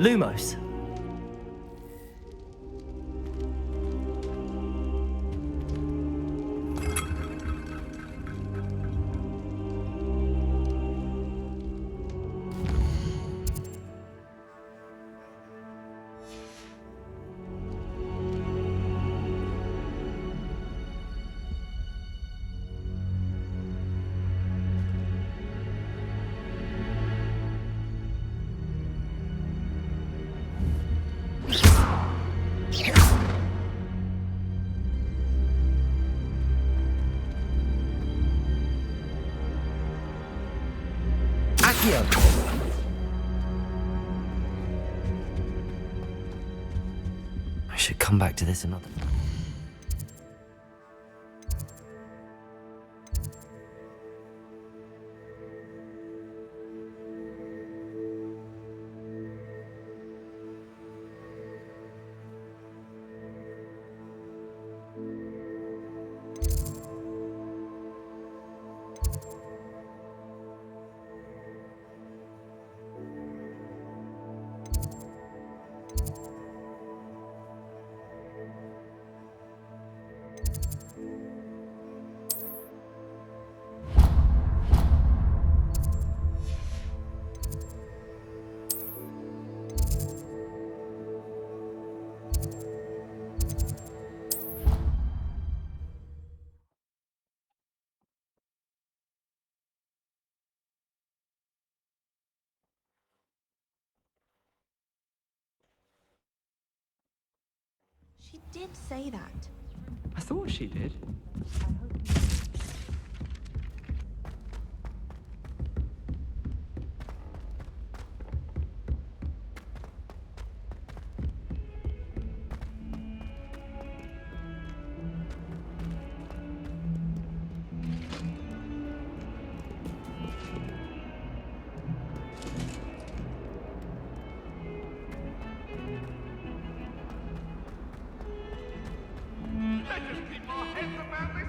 Lumos. I should come back to this another time. She did say that. I thought she did. Let's just keep our heads about this.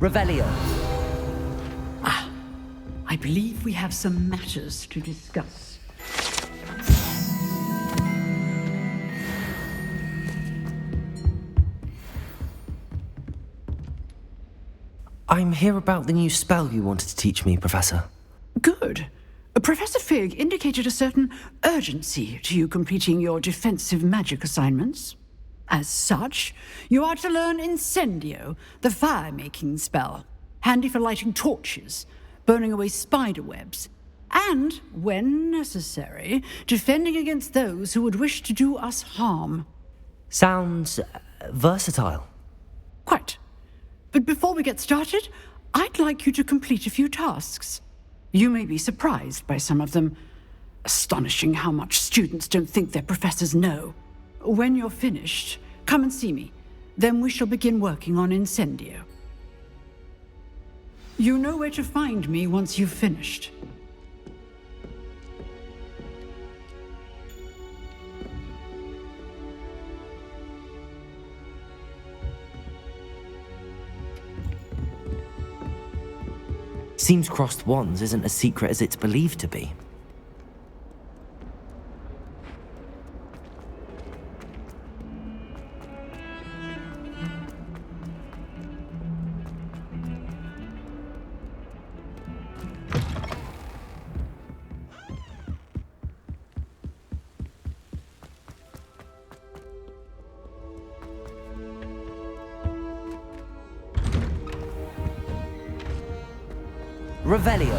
Revelio. I believe we have some matters to discuss. I'm here about the new spell you wanted to teach me, Professor. Good. Professor Fig indicated a certain urgency to you completing your defensive magic assignments. As such, you are to learn Incendio, the fire-making spell, handy for lighting torches, burning away spider webs, and, when necessary, defending against those who would wish to do us harm. Sounds versatile. Quite. But before we get started, I'd like you to complete a few tasks. You may be surprised by some of them. Astonishing how much students don't think their professors know. When you're finished, come and see me. Then we shall begin working on Incendio. You know where to find me once you've finished. Seems crossed wands isn't as secret as it's believed to be. Revelio.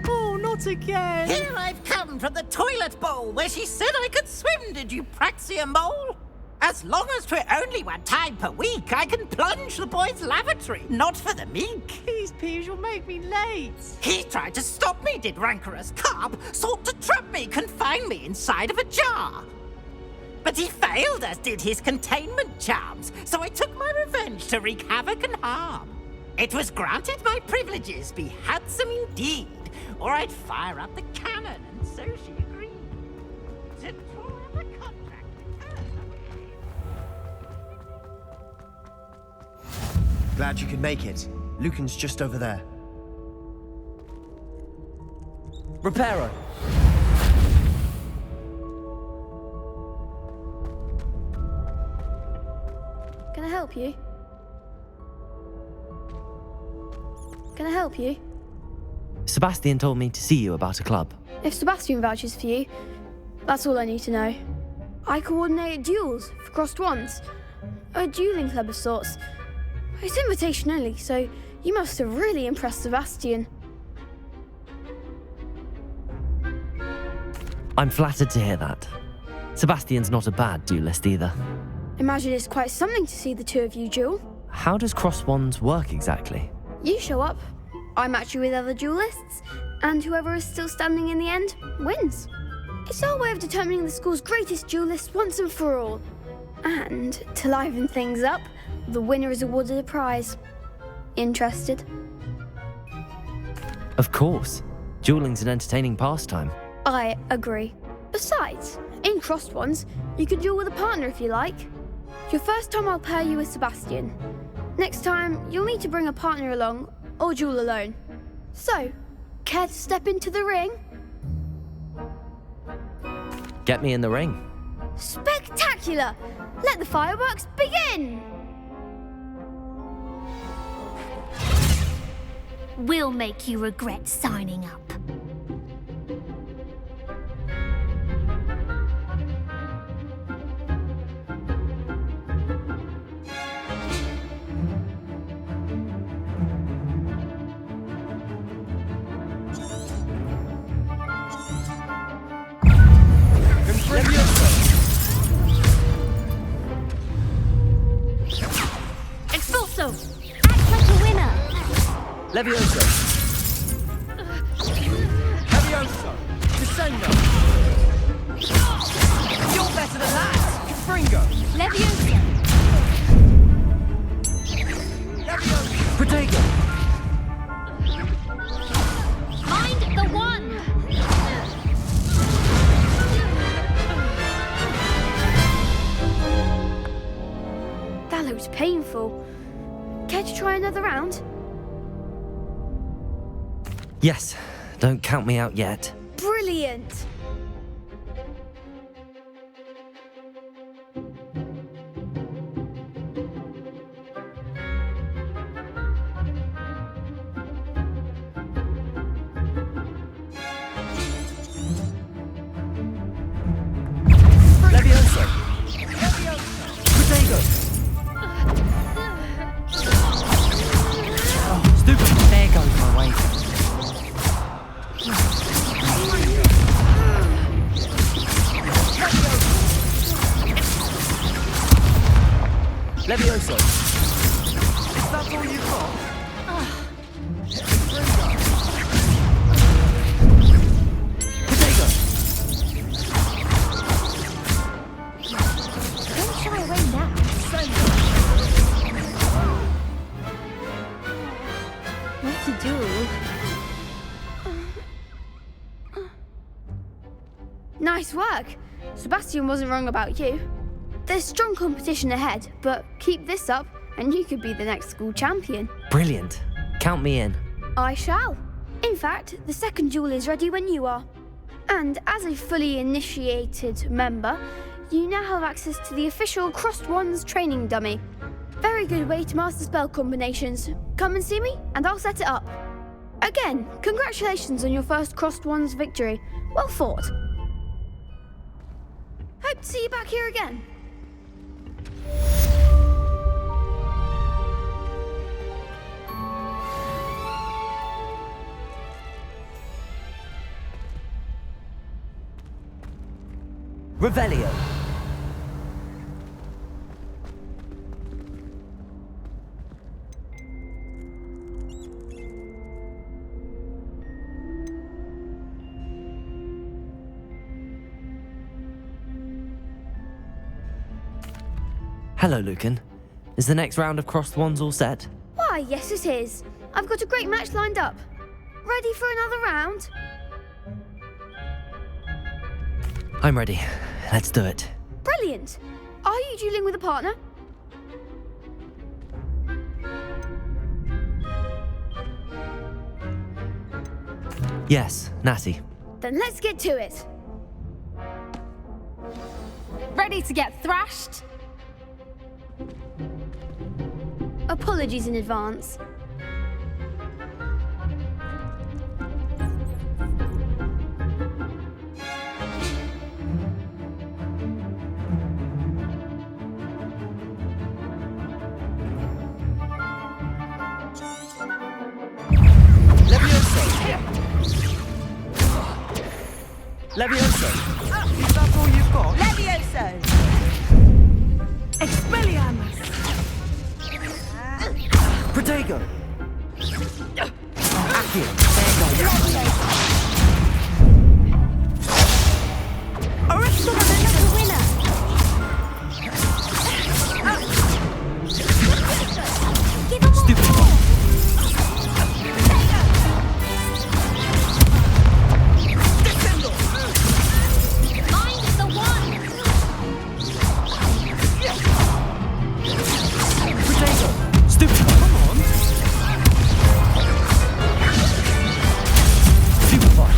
Oh, not not again! Here I've come from the toilet bowl where she said I could swim, did you praxia mole? As long as 'twere only 1 time per week, I can plunge the boys' lavatory, not for the meek. Please, Peeves, you'll make me late. He tried to stop me, did rancorous carp, sought to trap me, confine me inside of a jar. But he failed, as did his containment charms, so I took my revenge to wreak havoc and harm. It was granted my privileges be handsome indeed, or I'd fire up the cannon, and so she agreed. To draw up a contract with her. Glad you could make it. Lucan's just over there. Reparo! Can I help you? Can I help you? Sebastian told me to see you about a club. If Sebastian vouches for you, that's all I need to know. I coordinate duels for crossed wands. A dueling club of sorts. It's invitation only, so you must have really impressed Sebastian. I'm flattered to hear that. Sebastian's not a bad duelist either. Imagine it's quite something to see the two of you duel. How does cross wands work exactly? You show up, I match you with other duelists, and whoever is still standing in the end wins. It's our way of determining the school's greatest duelist once and for all. And to liven things up, the winner is awarded a prize. Interested? Of course. Dueling's an entertaining pastime. I agree. Besides, in crossed ones, you can duel with a partner if you like. Your first time I'll pair you with Sebastian. Next time, you'll need to bring a partner along, or duel alone. So, care to step into the ring? Get me in the ring. Spectacular! Let the fireworks begin! We'll make you regret signing up. Expulso! Act like a winner! Levioso! Levioso! Descendo! You're better than that! Confringo! Leviosa! Levioso! Protego! Mind the one! That looks painful. Care to try another round? Yes, don't count me out yet. Brilliant! Levioso! Levioso! Protego! Oh, stupid. There goes my way. Levioso! Is that all you've got? Protego! Don't shy away now. What to do? Nice work! Sebastian wasn't wrong about you. There's strong competition ahead, but keep this up and you could be the next school champion. Brilliant. Count me in. I shall. In fact, the second duel is ready when you are. And as a fully initiated member, you now have access to the official Crossed Wands training dummy. Very good way to master spell combinations. Come and see me and I'll set it up. Again, congratulations on your first Crossed Wands victory. Well fought. Hope to see you back here again. Revelio. Hello, Lucan. Is the next round of Crossed Wands all set? Why, yes it is. I've got a great match lined up. Ready for another round? I'm ready. Let's do it. Brilliant. Are you dueling with a partner? Yes, Natty. Then let's get to it. Ready to get thrashed? Apologies in advance. Levioso! Is that all you've got? Levioso! Expelliarmus! Protego! Accio! Stupid one! Mind the one! Protego! Stupid one! Come on! Stupid one!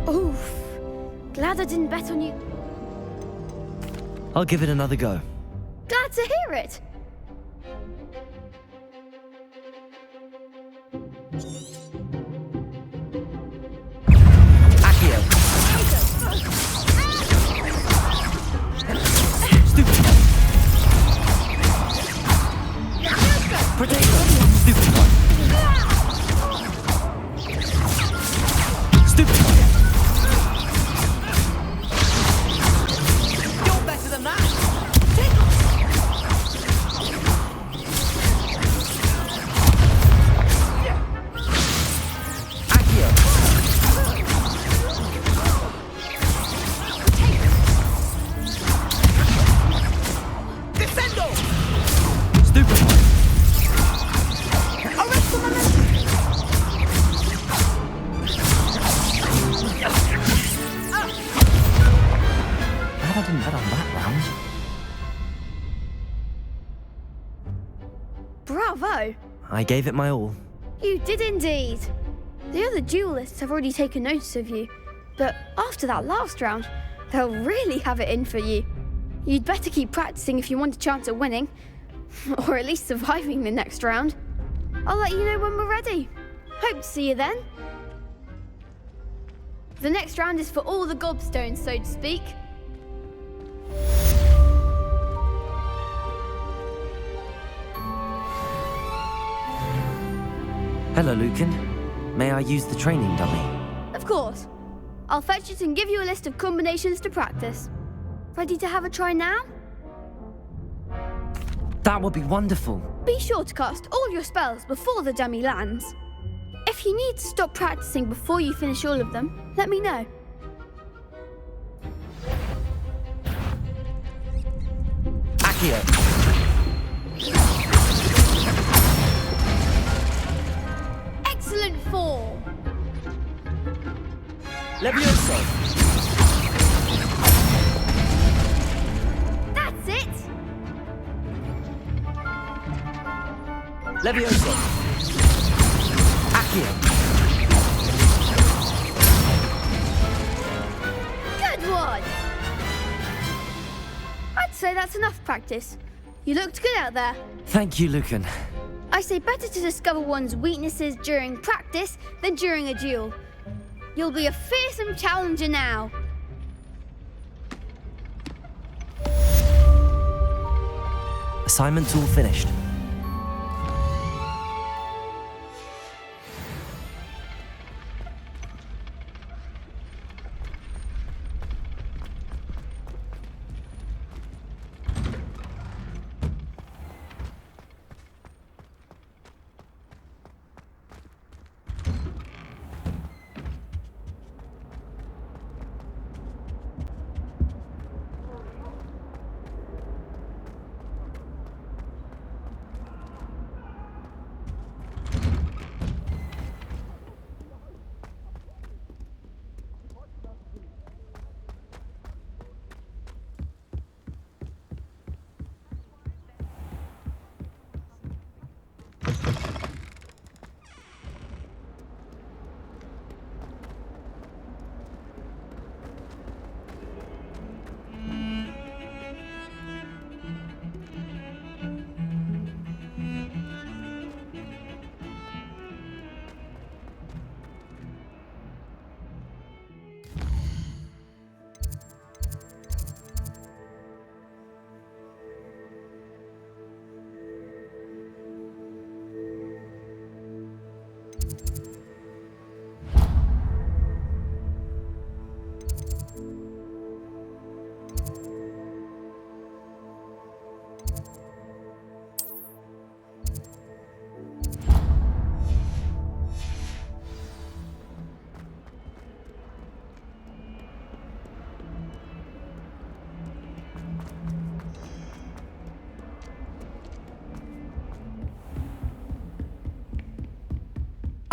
Oof. Glad I didn't bet on you. I'll give it another go. Glad to hear it. Accio! Stupid one! Protego! Stupid one! Stupid one! You're better than that! Accio! Descendo! Stupid one! Glad I didn't bet on that round. Bravo. I gave it my all. You did indeed. The other duelists have already taken notice of you, but after that last round, they'll really have it in for you. You'd better keep practicing if you want a chance at winning, or at least surviving the next round. I'll let you know when we're ready. Hope to see you then. The next round is for all the gobstones, so to speak. Hello, Lucan. May I use the training dummy? Of course. I'll fetch it and give you a list of combinations to practice. Ready to have a try now? That would be wonderful. Be sure to cast all your spells before the dummy lands. If you need to stop practicing before you finish all of them, let me know. Accio! Excellent form. Levioso! That's it. Levioso! Accio! Good one. I'd say that's enough practice. You looked good out there. Thank you, Lucan. I say better to discover one's weaknesses during practice than during a duel. You'll be a fearsome challenger now. Assignment's all finished.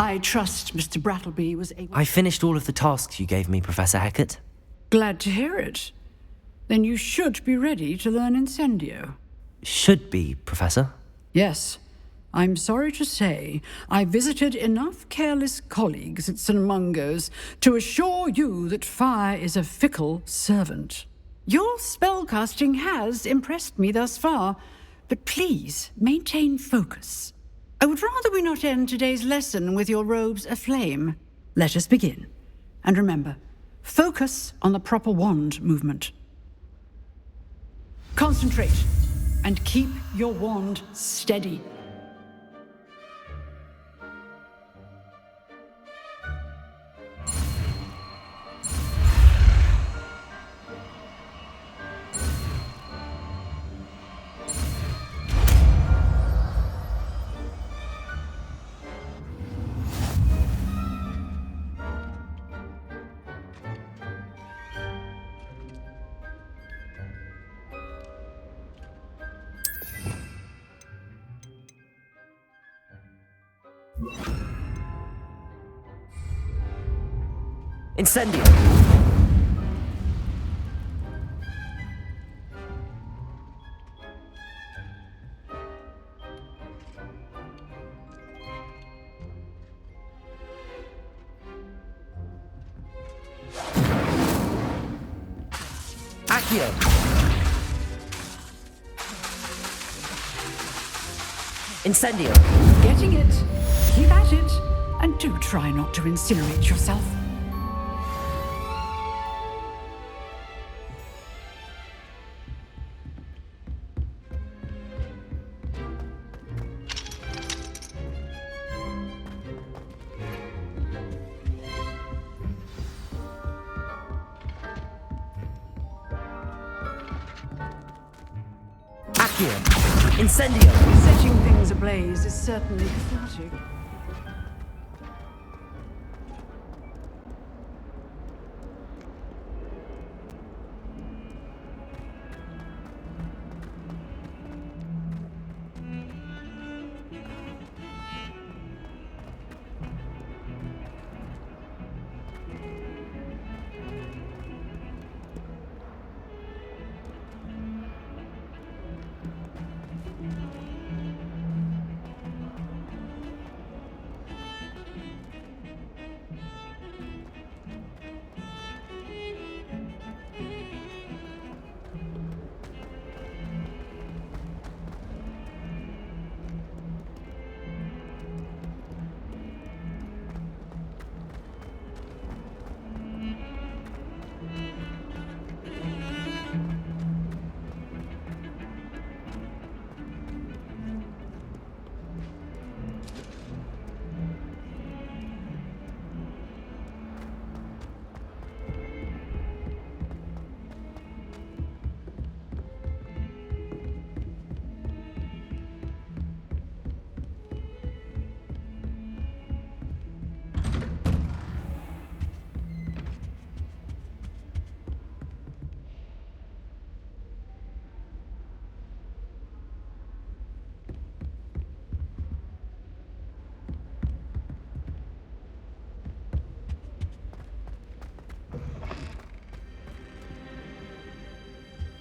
I trust Mr. Brattleby was able... I finished all of the tasks you gave me, Professor Hecat. Glad to hear it. Then you should be ready to learn Incendio. Should be, Professor. Yes. I'm sorry to say, I visited enough careless colleagues at St. Mungo's to assure you that fire is a fickle servant. Your spellcasting has impressed me thus far, but please maintain focus. I would rather we not end today's lesson with your robes aflame. Let us begin. And remember, focus on the proper wand movement. Concentrate, and keep your wand steady. Incendio! Accio! Incendio! Getting it. Keep at it. And do try not to incinerate yourself. Accio! Incendio! Setting things ablaze is certainly cathartic.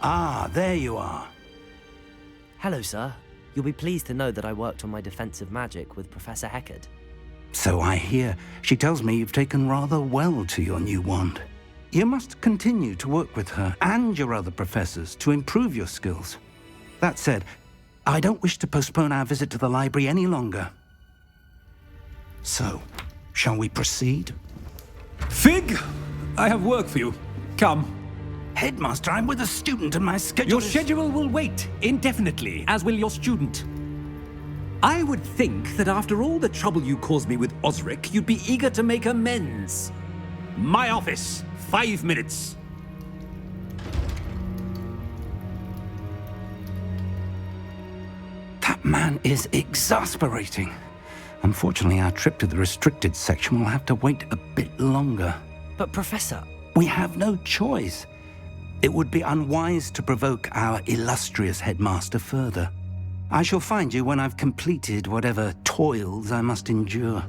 Ah, there you are. Hello, sir. You'll be pleased to know that I worked on my defensive magic with Professor Heckard. So I hear. She tells me you've taken rather well to your new wand. You must continue to work with her and your other professors to improve your skills. That said, I don't wish to postpone our visit to the library any longer. So, shall we proceed? Fig! I have work for you. Come. Headmaster, I'm with a student and my schedule Your is... schedule will wait indefinitely, as will your student. I would think that after all the trouble you caused me with Osric, you'd be eager to make amends. My office, 5 minutes. That man is exasperating. Unfortunately, our trip to the restricted section will have to wait a bit longer. But, Professor... We have no choice. It would be unwise to provoke our illustrious headmaster further. I shall find you when I've completed whatever toils I must endure.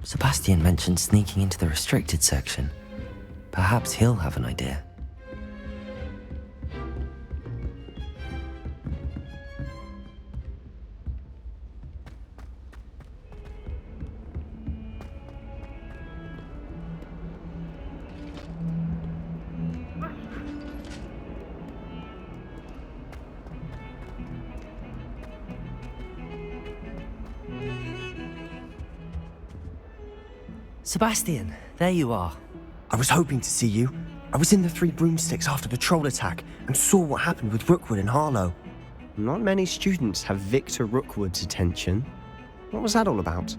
Sebastian mentioned sneaking into the restricted section. Perhaps he'll have an idea. Sebastian, there you are. I was hoping to see you. I was in the Three Broomsticks after the troll attack and saw what happened with Rookwood and Harlow. Not many students have Victor Rookwood's attention. What was that all about?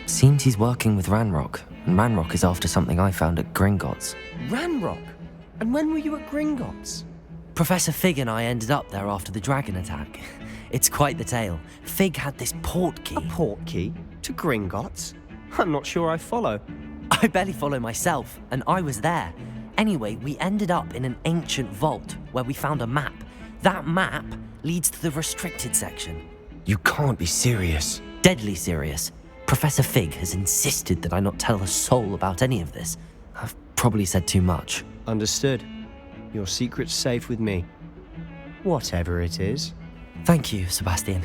Seems he's working with Ranrock, and Ranrock is after something I found at Gringotts. Ranrock? And when were you at Gringotts? Professor Fig and I ended up there after the dragon attack. It's quite the tale. Fig had this port key. A port key? To Gringotts? I'm not sure I follow. I barely follow myself, and I was there. Anyway, we ended up in an ancient vault where we found a map. That map leads to the restricted section. You can't be serious. Deadly serious. Professor Fig has insisted that I not tell a soul about any of this. I've probably said too much. Understood. Your secret's safe with me. Whatever it is. Thank you, Sebastian.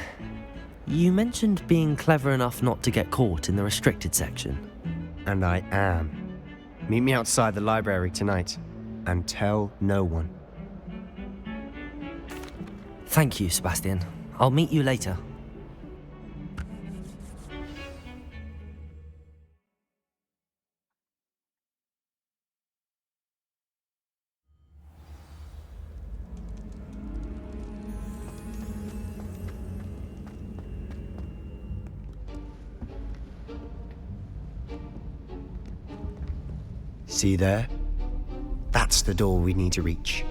You mentioned being clever enough not to get caught in the restricted section. And I am. Meet me outside the library tonight, and tell no one. Thank you, Sebastian. I'll meet you later. See there? That's the door we need to reach.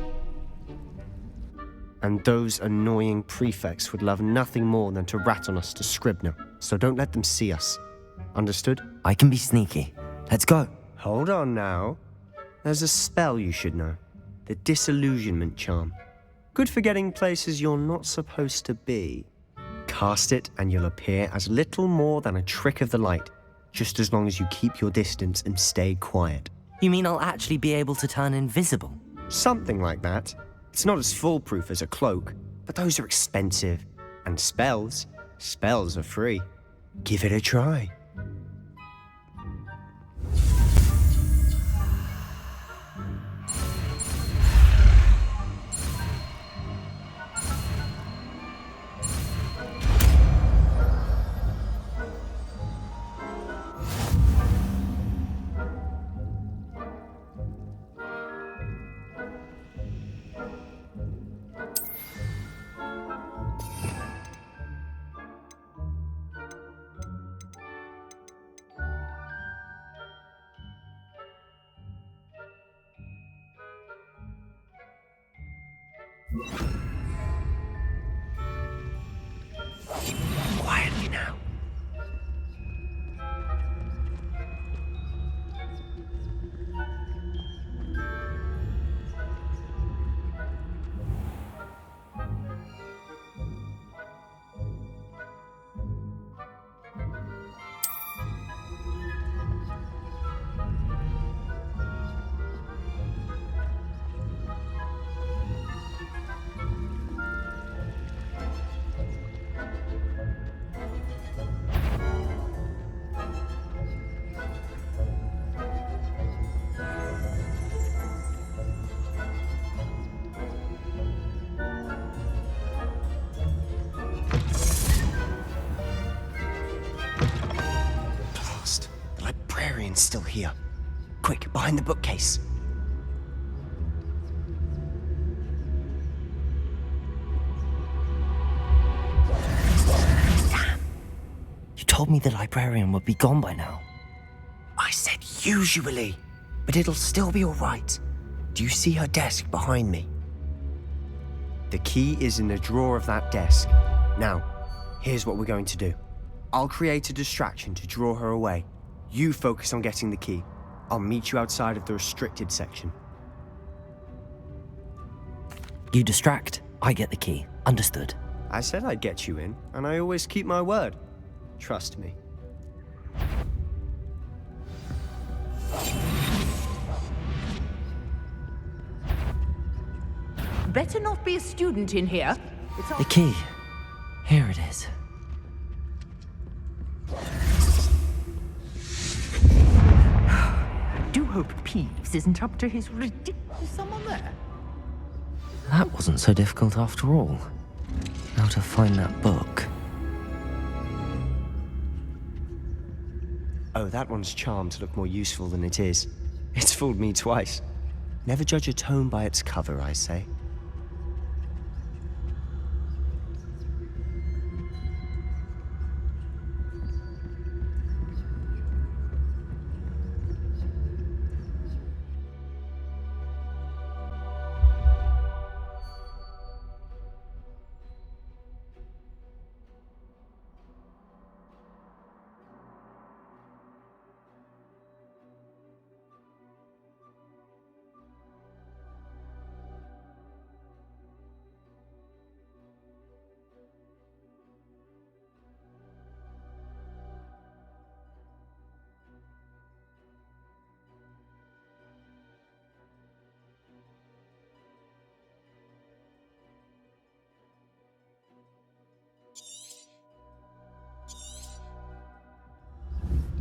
And those annoying prefects would love nothing more than to rat on us to Scribner, so don't let them see us. Understood? I can be sneaky. Let's go. Hold on now. There's a spell you should know. The Disillusionment Charm. Good for getting places you're not supposed to be. Cast it and you'll appear as little more than a trick of the light, just as long as you keep your distance and stay quiet. You mean I'll actually be able to turn invisible? Something like that. It's not as foolproof as a cloak, but those are expensive. And spells are free. Give it a try. Quietly now. Someone's still here. Quick, behind the bookcase. Damn. You told me the librarian would be gone by now. I said usually, but it'll still be all right. Do you see her desk behind me? The key is in the drawer of that desk. Now, here's what we're going to do. I'll create a distraction to draw her away. You focus on getting the key. I'll meet you outside of the restricted section. You distract, I get the key. Understood. I said I'd get you in, and I always keep my word. Trust me. Better not be a student in here. The key. Here it is. I do hope Peeves isn't up to his ridiculous... Is someone there? That wasn't so difficult after all. How to find that book. Oh, that one's charmed to look more useful than it is. It's fooled me twice. Never judge a tome by its cover, I say.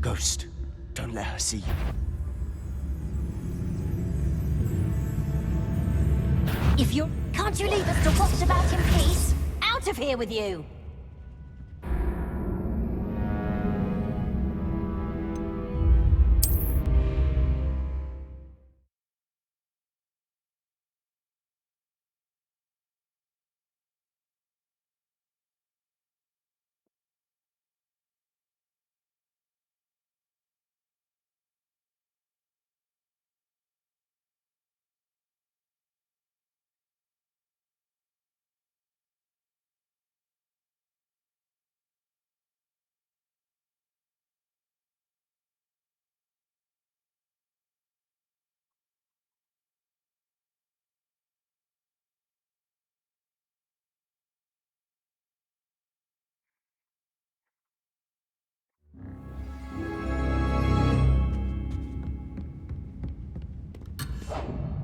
Ghost, don't let her see you. If you're... Can't you leave us to rot about in peace? Out of here with you!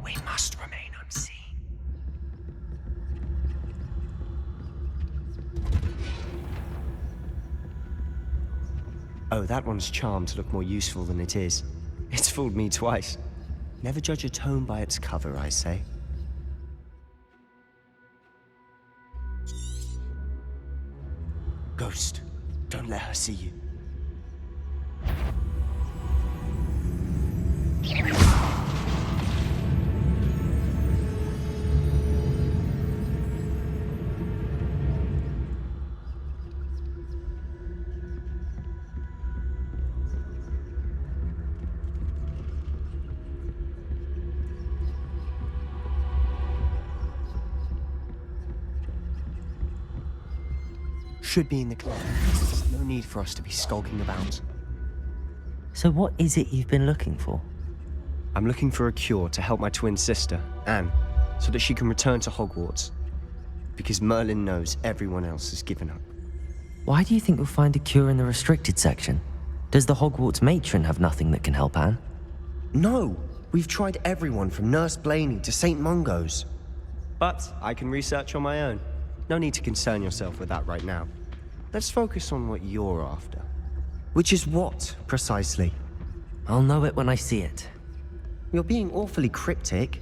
We must remain unseen. Oh, that one's charmed to look more useful than it is. It's fooled me twice. Never judge a tome by its cover, I say. Ghost, don't let her see you. Should be in the club. No need for us to be skulking about. So what is it you've been looking for? I'm looking for a cure to help my twin sister, Anne, so that she can return to Hogwarts. Because Merlin knows everyone else has given up. Why do you think you'll find a cure in the restricted section? Does the Hogwarts matron have nothing that can help Anne? No! We've tried everyone from Nurse Blaney to St. Mungo's. But I can research on my own. No need to concern yourself with that right now. Let's focus on what you're after. Which is what, precisely? I'll know it when I see it. You're being awfully cryptic.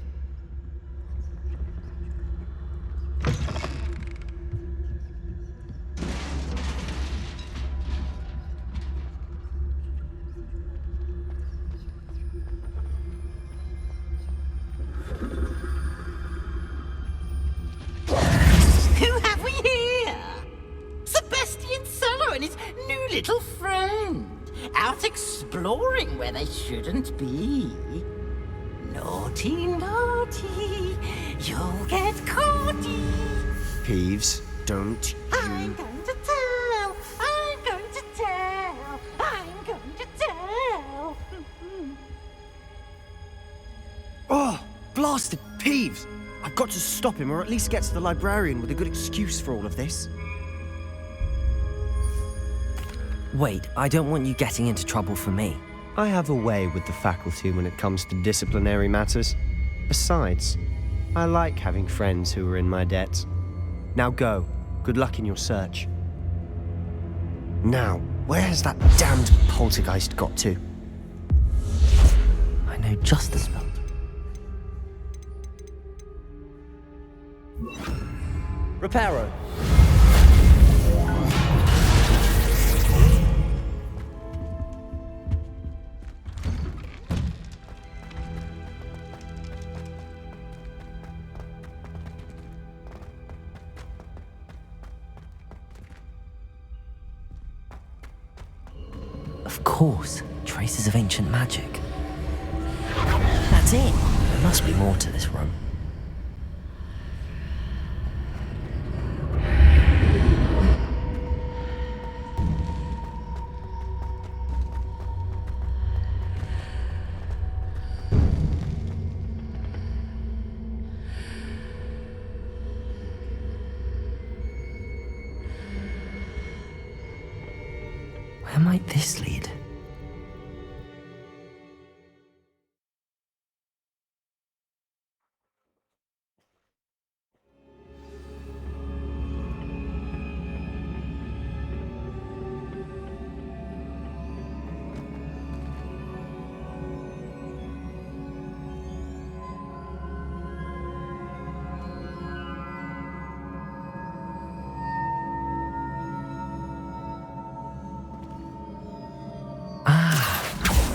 Sebastian Solo and his new little friend. Out exploring where they shouldn't be. Naughty, naughty, you'll get caughty. Peeves, don't I'm going to tell, I'm going to tell, I'm going to tell. Oh, blasted Peeves! I've got to stop him, or at least get to the librarian with a good excuse for all of this. Wait, I don't want you getting into trouble for me. I have a way with the faculty when it comes to disciplinary matters. Besides, I like having friends who are in my debt. Now go. Good luck in your search. Now, where has that damned poltergeist got to? I know just the spell. Reparo. Of course, traces of ancient magic. That's it. There must be more to this room. Where might this lead?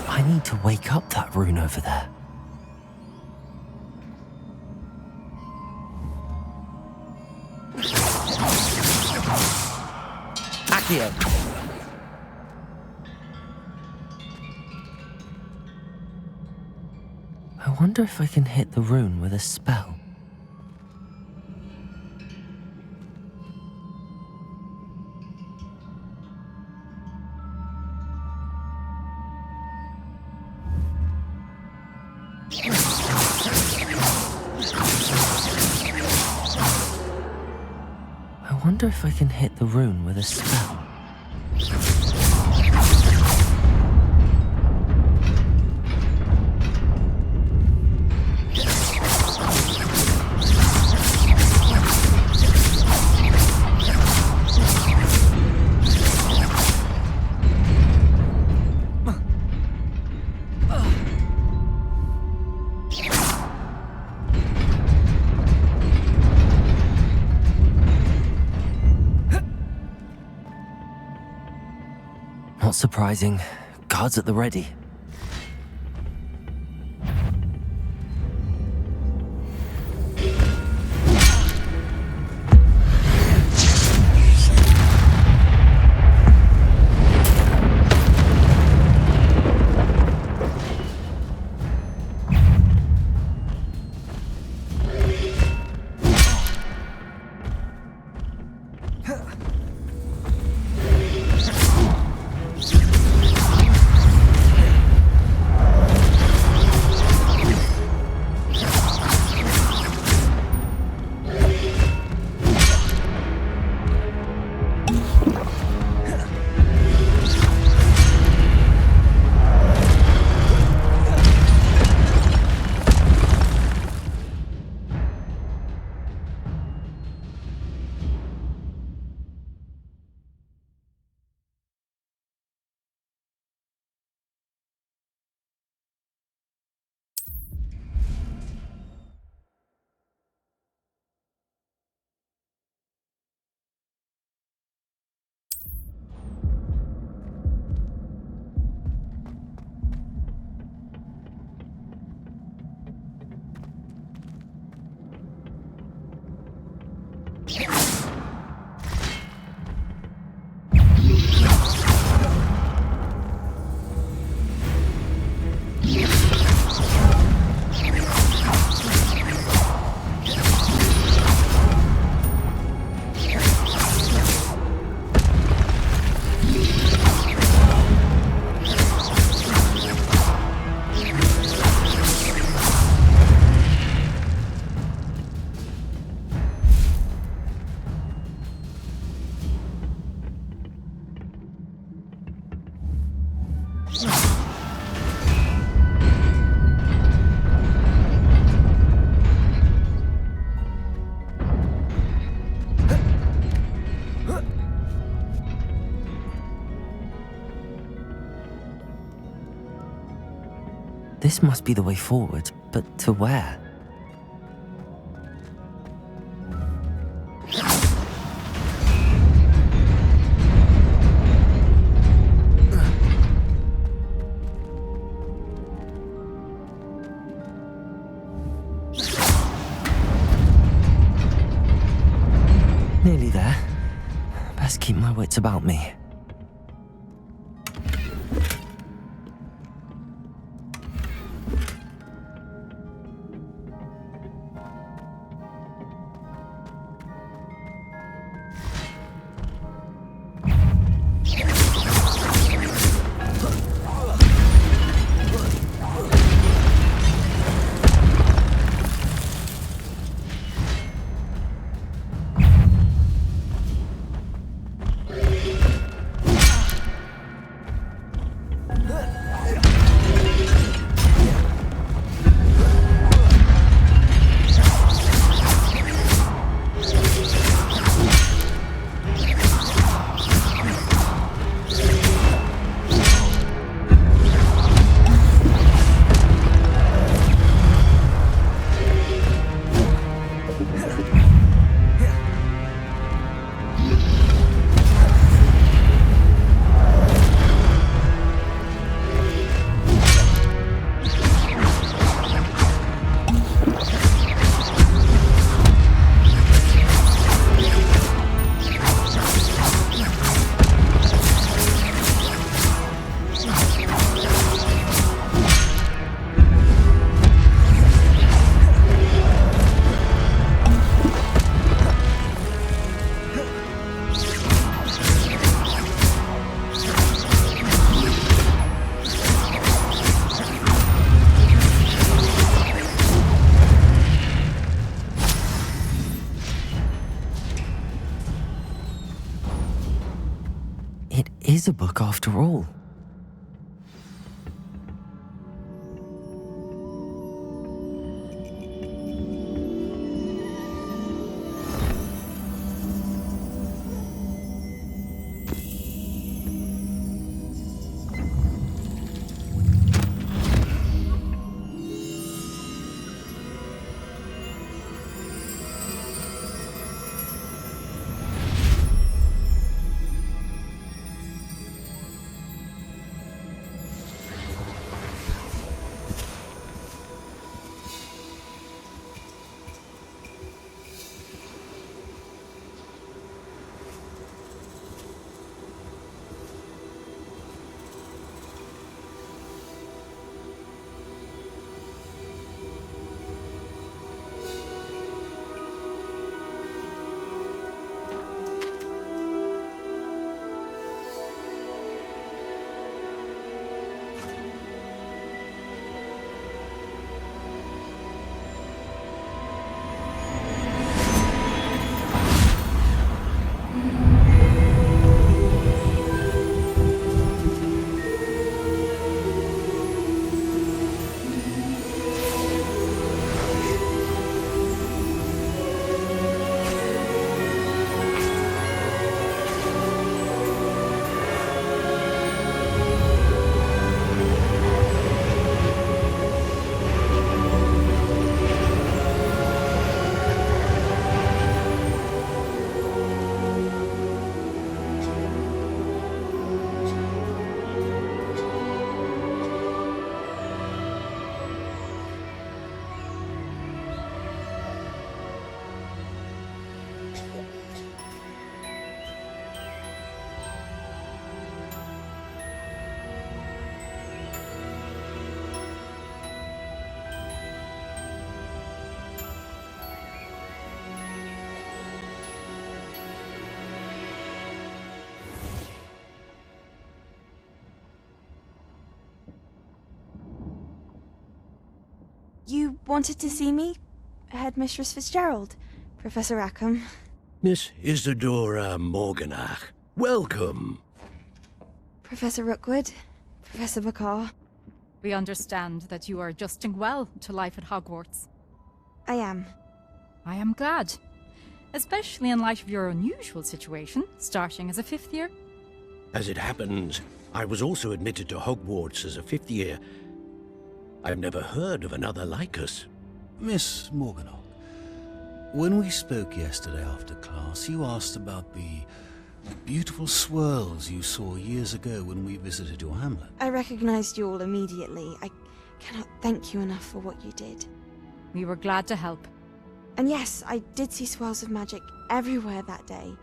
I need to wake up that rune over there. Accio. I wonder if I can hit the rune with a spell. I wonder if I can hit the rune with a spell. Not surprising. Guards at the ready. This must be the way forward, but to where? Nearly there. Best keep my wits about me. It is a book after all. You wanted to see me? Headmistress Fitzgerald, Professor Rackham. Miss Isadora Morganach, welcome. Professor Rookwood, Professor Bakar. We understand that you are adjusting well to life at Hogwarts. I am. I am glad. Especially in light of your unusual situation, starting as a 5th year. As it happens, I was also admitted to Hogwarts as a 5th year. I've never heard of another like us. Miss Morganach, when we spoke yesterday after class, you asked about the beautiful swirls you saw years ago when we visited your hamlet. I recognized you all immediately. I cannot thank you enough for what you did. We were glad to help. And yes, I did see swirls of magic everywhere that day.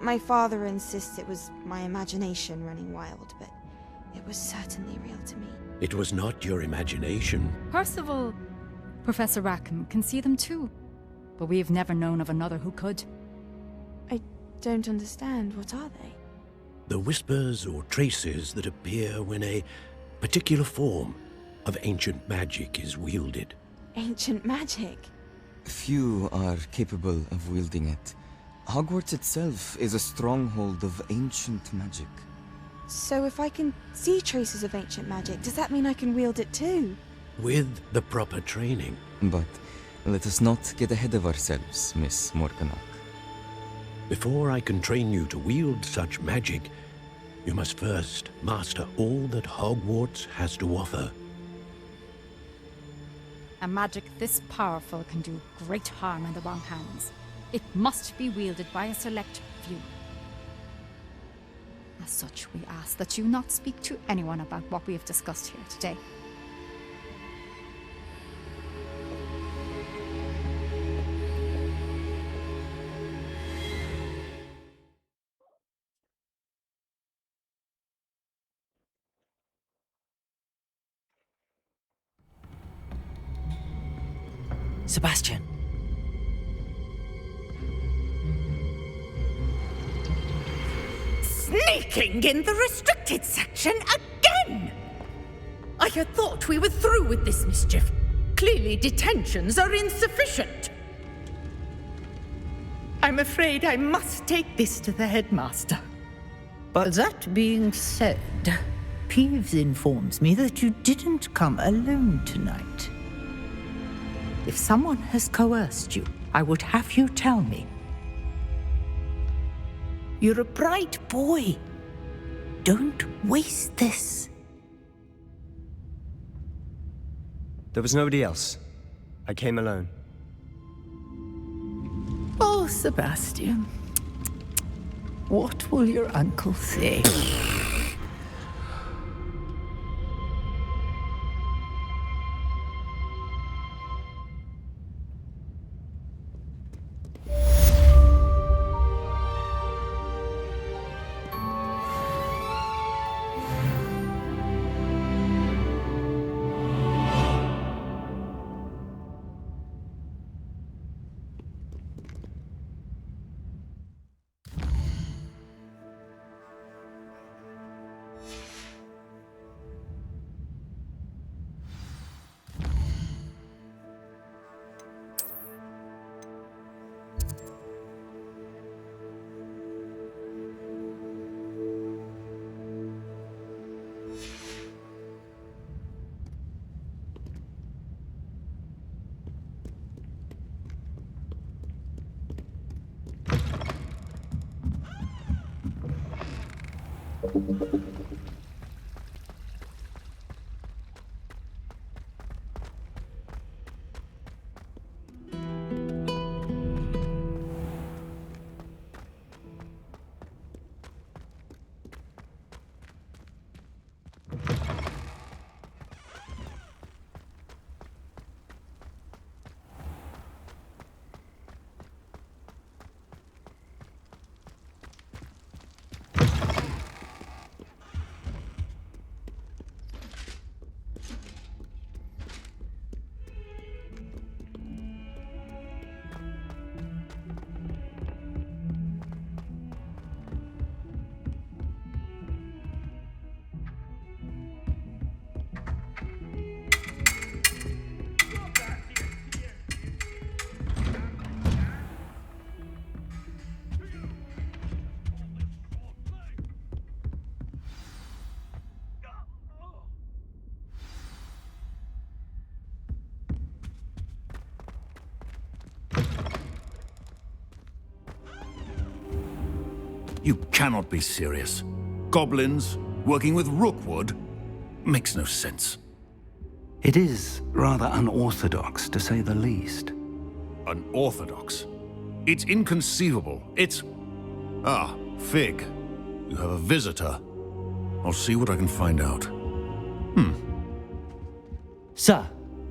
My father insists it was my imagination running wild, but it was certainly real to me. It was not your imagination. Percival, Professor Rackham can see them too. But we've never known of another who could. I don't understand. What are they? The whispers or traces that appear when a particular form of ancient magic is wielded. Ancient magic? Few are capable of wielding it. Hogwarts itself is a stronghold of ancient magic. So if I can see traces of ancient magic, does that mean I can wield it too? With the proper training. But let us not get ahead of ourselves, Miss Morganach. Before I can train you to wield such magic, you must first master all that Hogwarts has to offer. A magic this powerful can do great harm in the wrong hands. It must be wielded by a select few. As such, we ask that you not speak to anyone about what we have discussed here today. Sebastian. Sneaking in the restricted section again! I had thought we were through with this mischief. Clearly detentions are insufficient. I'm afraid I must take this to the headmaster. But that being said, Peeves informs me that you didn't come alone tonight. If someone has coerced you, I would have you tell me. You're a bright boy. Don't waste this. There was nobody else. I came alone. Oh, Sebastian. What will your uncle say? You cannot be serious. Goblins working with Rookwood makes no sense. It is rather unorthodox, to say the least. Unorthodox? It's inconceivable. It's... Ah, Fig. You have a visitor. I'll see what I can find out. Sir,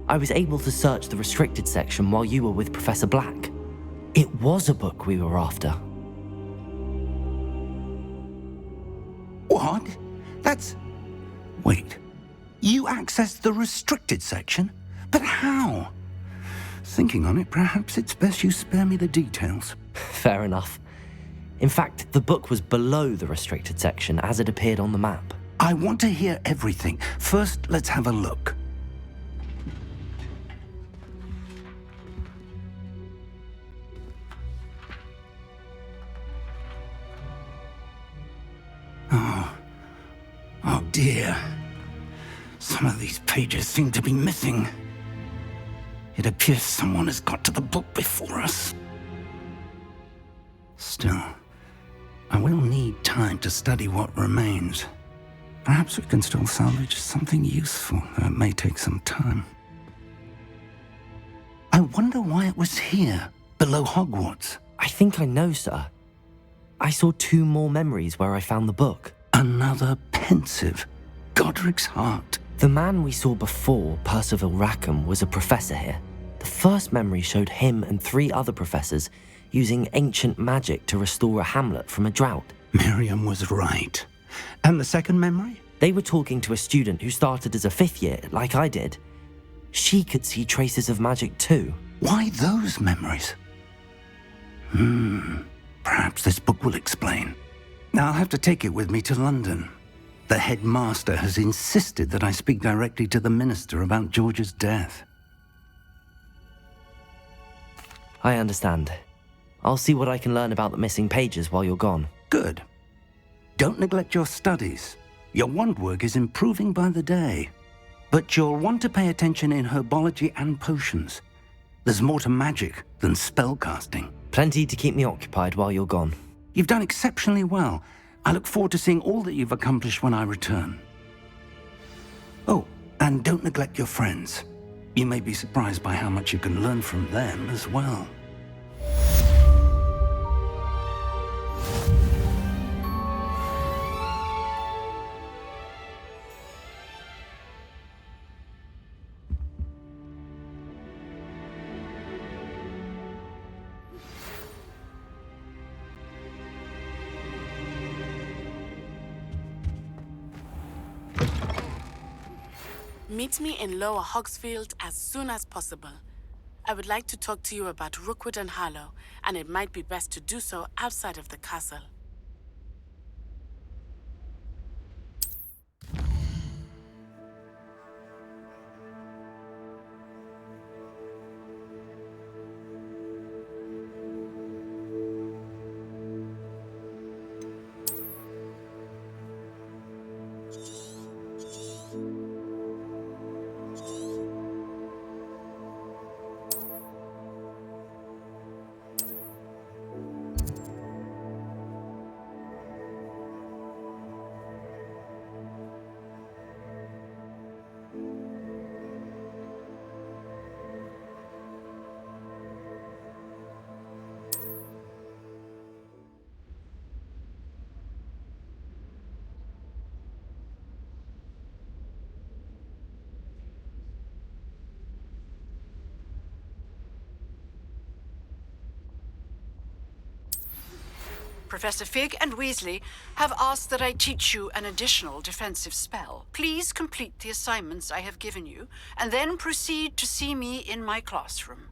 I was able to search the restricted section while you were with Professor Black. It was a book we were after. What? That's... Wait. You accessed the restricted section? But how? Thinking on it, perhaps it's best you spare me the details. Fair enough. In fact, the book was below the restricted section as it appeared on the map. I want to hear everything. First, let's have a look. Oh dear. Some of these pages seem to be missing. It appears someone has got to the book before us. Still, I will need time to study what remains. Perhaps we can still salvage something useful, though it may take some time. I wonder why it was here, below Hogwarts. I think I know, sir. I saw 2 more memories where I found the book. Another pensive. Godric's heart. The man we saw before, Percival Rackham, was a professor here. The first memory showed him and 3 other professors using ancient magic to restore a hamlet from a drought. Miriam was right. And the second memory? They were talking to a student who started as a 5th year, like I did. She could see traces of magic too. Why those memories? Perhaps this book will explain. Now I'll have to take it with me to London. The headmaster has insisted that I speak directly to the minister about George's death. I understand. I'll see what I can learn about the missing pages while you're gone. Good. Don't neglect your studies. Your wand work is improving by the day. But you'll want to pay attention in herbology and potions. There's more to magic than spellcasting. Plenty to keep me occupied while you're gone. You've done exceptionally well. I look forward to seeing all that you've accomplished when I return. Oh, and don't neglect your friends. You may be surprised by how much you can learn from them as well. Meet me in Lower Hogsfield as soon as possible. I would like to talk to you about Rookwood and Harlow, and it might be best to do so outside of the castle. Professor Fig and Weasley have asked that I teach you an additional defensive spell. Please complete the assignments I have given you, and then proceed to see me in my classroom.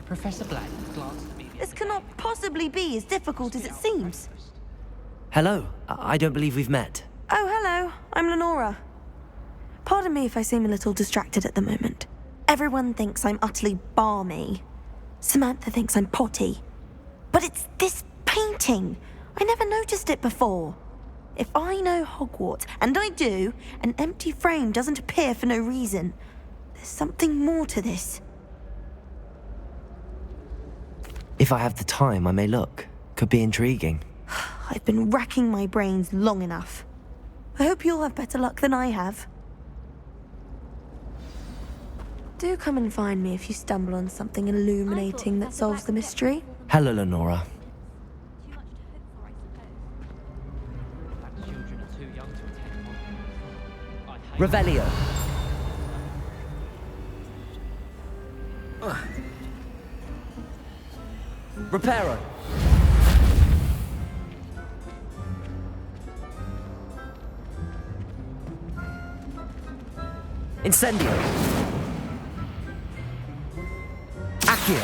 Professor Black glanced at me. This cannot possibly be as difficult as it seems. Hello. I don't believe we've met. Oh, hello. I'm Lenora. Pardon me if I seem a little distracted at the moment. Everyone thinks I'm utterly balmy. Samantha thinks I'm potty. But it's this painting. I never noticed it before. If I know Hogwarts, and I do, an empty frame doesn't appear for no reason. There's something more to this. If I have the time, I may look. Could be intriguing. I've been racking my brains long enough. I hope you'll have better luck than I have. Do come and find me if you stumble on something illuminating that solves the mystery. Hello, Lenora. Revelio. Reparo. Incendio. Accio.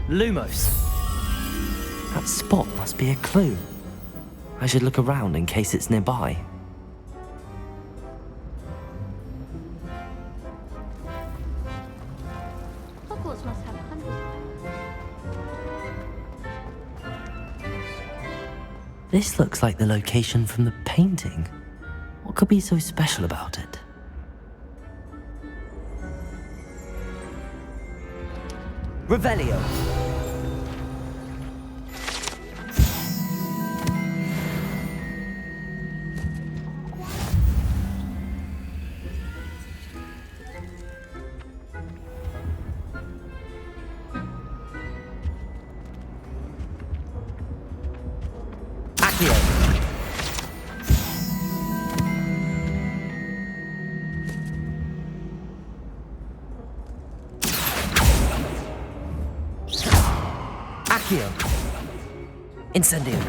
Lumos. That spot must be a clue. I should look around in case it's nearby. Hogwarts must have hundreds. This looks like the location from the painting. What could be so special about it? Revelio. Accio. Accio. Incendio.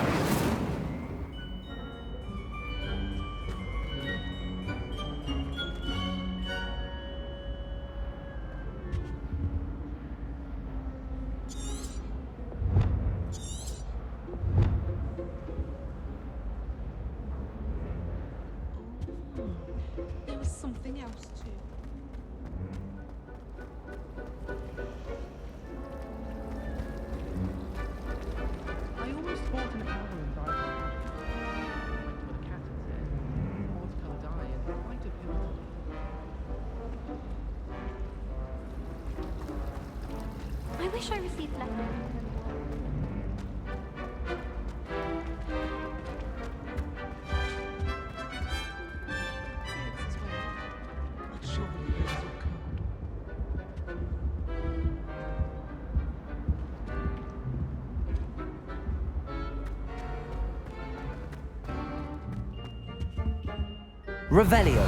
There was something else too. I almost fought an owl and died by accident. Went to a cat instead. Watercolor dye and quite a pill. I wish I received letters. Revelio.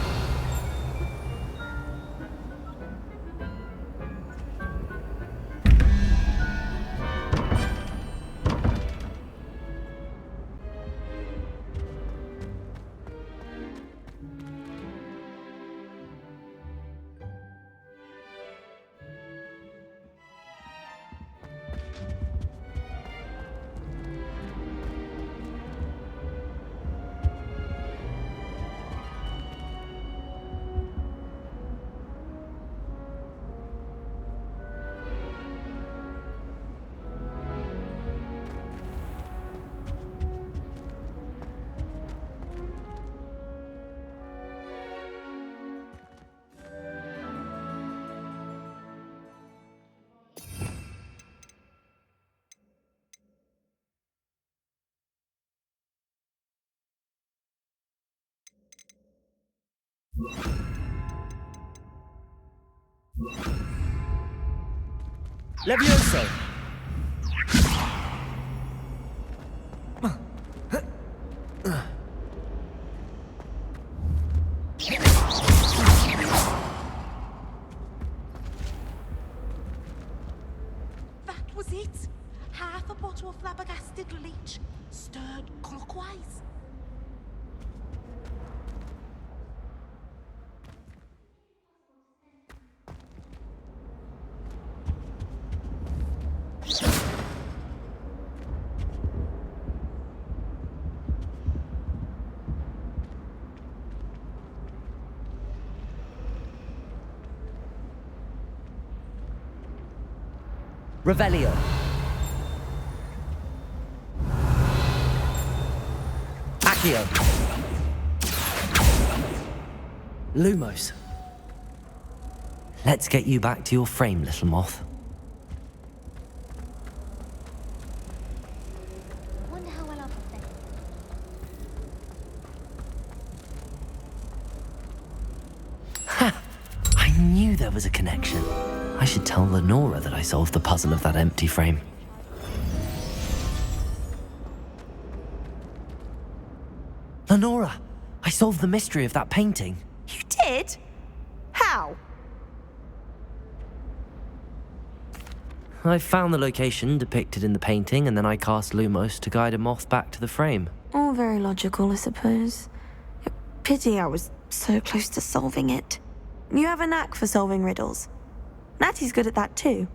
Levioso. That was it. Half a bottle of flabbergasted leech. Revelio. Accio. Lumos. Let's get you back to your frame, little moth. Wonder how well I'll fit. Ha! I knew there was a connection. I should tell Lenora that I solved the puzzle of that empty frame. Lenora! I solved the mystery of that painting. You did? How? I found the location depicted in the painting, and then I cast Lumos to guide a moth back to the frame. All very logical, I suppose. Pity I was so close to solving it. You have a knack for solving riddles. Natty's good at that too.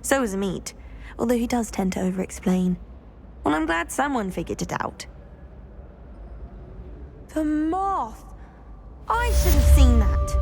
So is Amit, although he does tend to over-explain. Well, I'm glad someone figured it out. The moth! I should have seen that.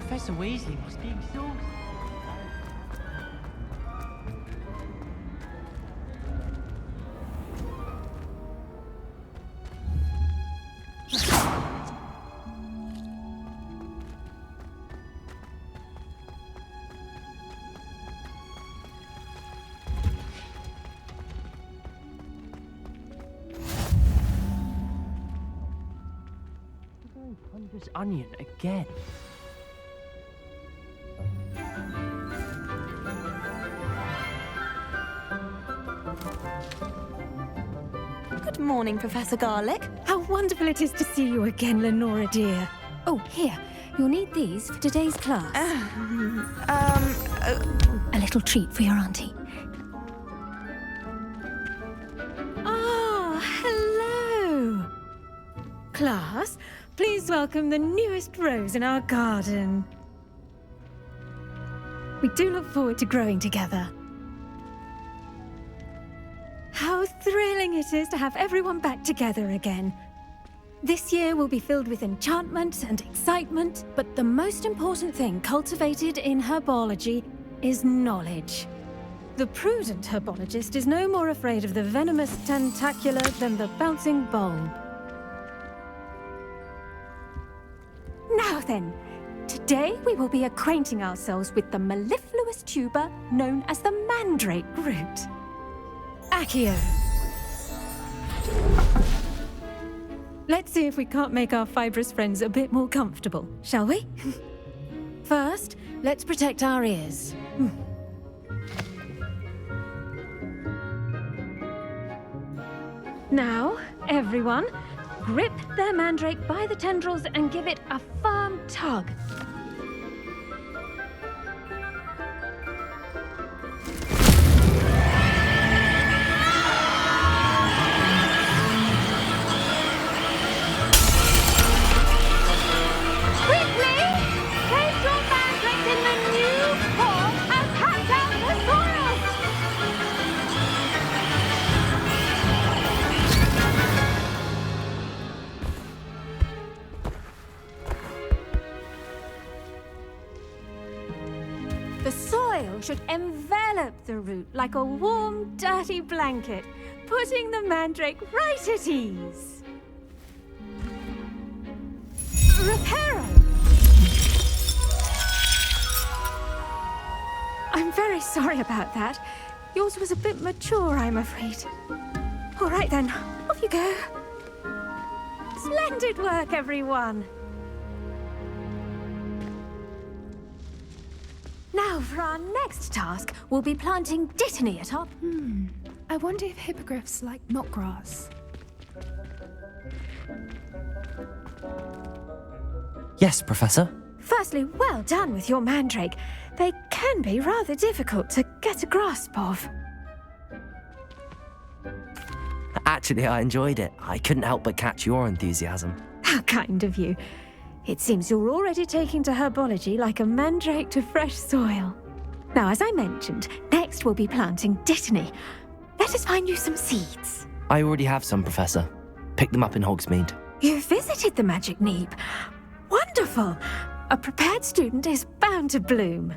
Professor Weasley must be exhausted. Wondrous onion again. Good morning, Professor Garlick. How wonderful it is to see you again, Lenora dear. Oh, here. You'll need these for today's class. A little treat for your auntie. Oh, hello. Class, please welcome the newest rose in our garden. We do look forward to growing together. How thrilling it is to have everyone back together again. This year will be filled with enchantment and excitement, but the most important thing cultivated in herbology is knowledge. The prudent herbologist is no more afraid of the venomous tentacula than the bouncing bulb. Now then, today we will be acquainting ourselves with the mellifluous tuber known as the mandrake root. Accio. Let's see if we can't make our fibrous friends a bit more comfortable, shall we? First, let's protect our ears. Now, everyone, grip their mandrake by the tendrils and give it a firm tug. The soil should envelop the root like a warm, dirty blanket, putting the mandrake right at ease. Reparo! I'm very sorry about that. Yours was a bit mature, I'm afraid. All right then, off you go. Splendid work, everyone. Now, for our next task, we'll be planting dittany atop. I wonder if hippogriffs like knotgrass. Yes, Professor. Firstly, well done with your mandrake. They can be rather difficult to get a grasp of. Actually, I enjoyed it. I couldn't help but catch your enthusiasm. How kind of you. It seems you're already taking to herbology like a mandrake to fresh soil. Now, as I mentioned, next we'll be planting dittany. Let us find you some seeds. I already have some, Professor. Picked them up in Hogsmeade. You visited the Magic Neep. Wonderful! A prepared student is bound to bloom.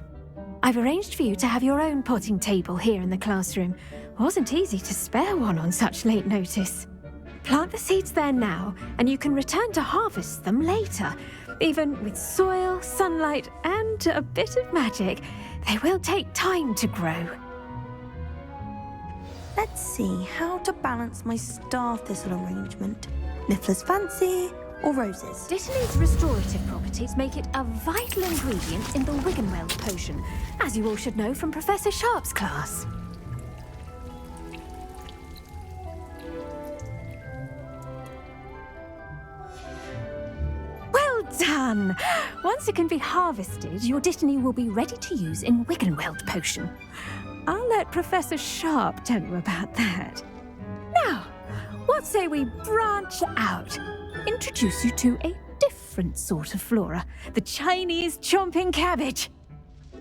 I've arranged for you to have your own potting table here in the classroom. Wasn't easy to spare one on such late notice. Plant the seeds there now, and you can return to harvest them later. Even with soil, sunlight, and a bit of magic, they will take time to grow. Let's see how to balance my star thistle arrangement. Niffler's fancy or roses? Dittany's restorative properties make it a vital ingredient in the Wiggenweld potion, as you all should know from Professor Sharp's class. Well done! Once it can be harvested, your Dittany will be ready to use in Wiggenweld potion. I'll let Professor Sharp tell you about that. Now, what say we branch out? Introduce you to a different sort of flora, the Chinese chomping cabbage.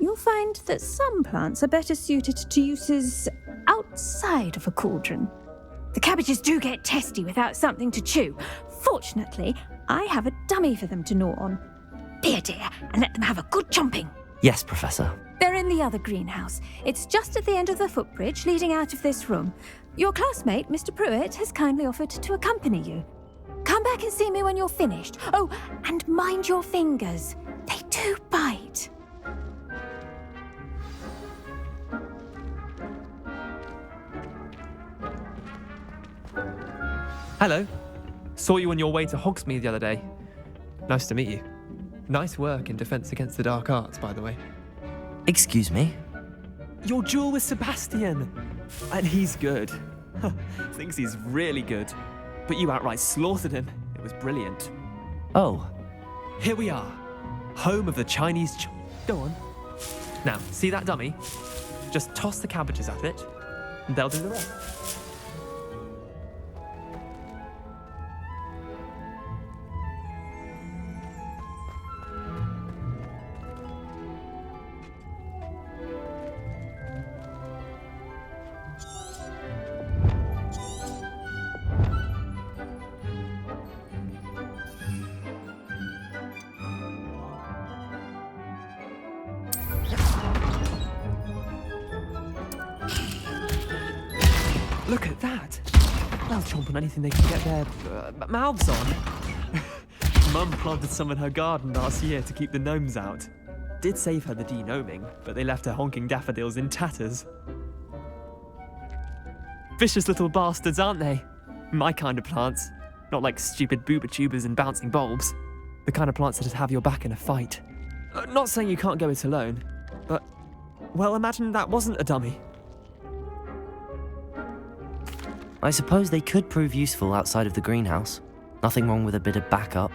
You'll find that some plants are better suited to uses outside of a cauldron. The cabbages do get testy without something to chew. Fortunately, I have a dummy for them to gnaw on. Be a dear and let them have a good chomping. Yes, Professor. They're in the other greenhouse. It's just at the end of the footbridge leading out of this room. Your classmate, Mr. Pruitt, has kindly offered to accompany you. Come back and see me when you're finished. Oh, and mind your fingers. They do bite. Hello. Saw you on your way to Hogsmeade the other day. Nice to meet you. Nice work in Defense Against the Dark Arts, by the way. Excuse me? Your duel with Sebastian! And he's good. Thinks he's really good. But you outright slaughtered him. It was brilliant. Oh. Here we are. Home of the Chinese Go on. Now, see that dummy? Just toss the cabbages at it, and they'll do the rest. Look at that! They'll chomp on anything they can get their mouths on. Mum planted some in her garden last year to keep the gnomes out. Did save her the de-gnoming, but they left her honking daffodils in tatters. Vicious little bastards, aren't they? My kind of plants. Not like stupid booba tubers and bouncing bulbs. The kind of plants that'd have your back in a fight. Not saying you can't go it alone, but... well, imagine that wasn't a dummy. I suppose they could prove useful outside of the greenhouse. Nothing wrong with a bit of backup,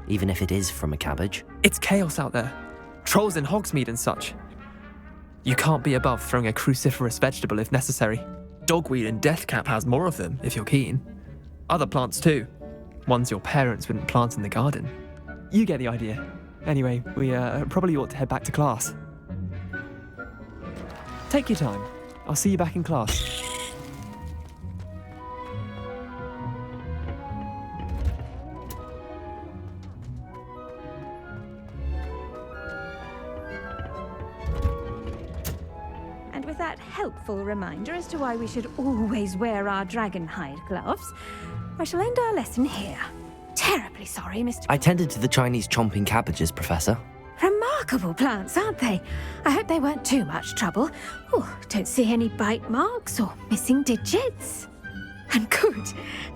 even if it is from a cabbage. It's chaos out there. Trolls in Hogsmeade and such. You can't be above throwing a cruciferous vegetable if necessary. Dogweed and deathcap has more of them, if you're keen. Other plants too. Ones your parents wouldn't plant in the garden. You get the idea. Anyway, we probably ought to head back to class. Take your time. I'll see you back in class. And with that helpful reminder as to why we should always wear our dragon hide gloves, I shall end our lesson here. Terribly sorry, Mr. I tended to the Chinese chomping cabbages, Professor. Remarkable plants, aren't they? I hope they weren't too much trouble. Oh, don't see any bite marks or missing digits. And good,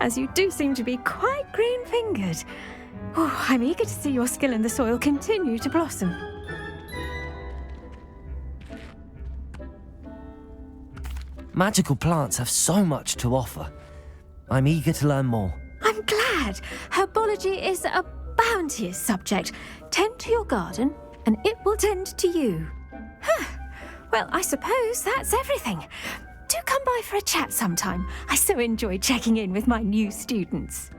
as you do seem to be quite green-fingered. Oh, I'm eager to see your skill in the soil continue to blossom. Magical plants have so much to offer. I'm eager to learn more. I'm glad. Herbology is a bounteous subject. Tend to your garden, and it will tend to you. Well, I suppose that's everything. Do come by for a chat sometime. I so enjoy checking in with my new students.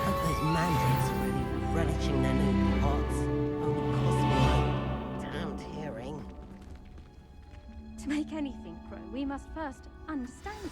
Hope those mandrakes are really relishing their new pots. Only cost me my damned hearing. To make anything grow, we must first understand it.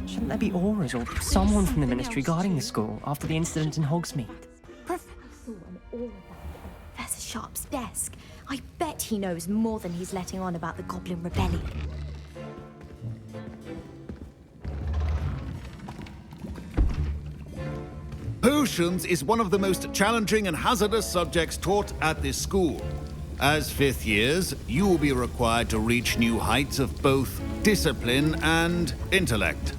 Shouldn't there be auras or someone from the Ministry guarding the school after the incident in Hogsmeade? Professor Sharp's desk. I bet he knows more than he's letting on about the Goblin Rebellion. Potions is one of the most challenging and hazardous subjects taught at this school. As fifth years, you will be required to reach new heights of both discipline and intellect.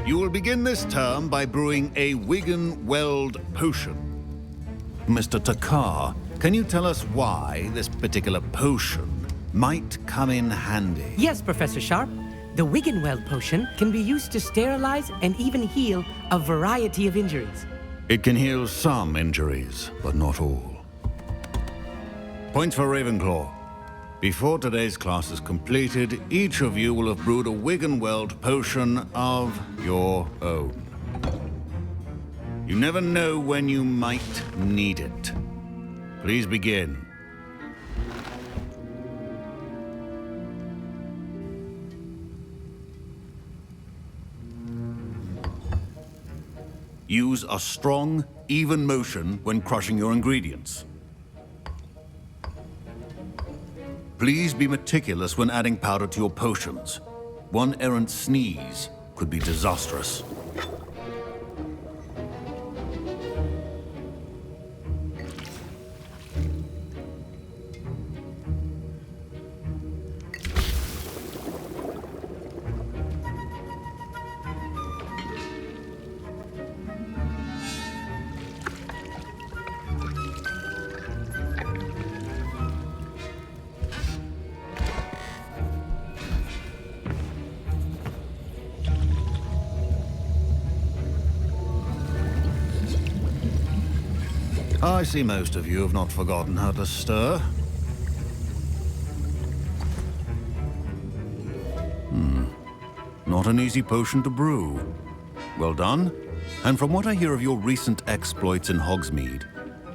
You will begin this term by brewing a Wigan-Weld potion. Mr. Takar, can you tell us why this particular potion might come in handy? Yes, Professor Sharp. The Wigan-Weld potion can be used to sterilize and even heal a variety of injuries. It can heal some injuries, but not all. Points for Ravenclaw. Before today's class is completed, each of you will have brewed a Wigan-Weld potion of your own. You never know when you might need it. Please begin. Use a strong, even motion when crushing your ingredients. Please be meticulous when adding powder to your potions. One errant sneeze could be disastrous. I see most of you have not forgotten how to stir. Not an easy potion to brew. Well done. And from what I hear of your recent exploits in Hogsmeade,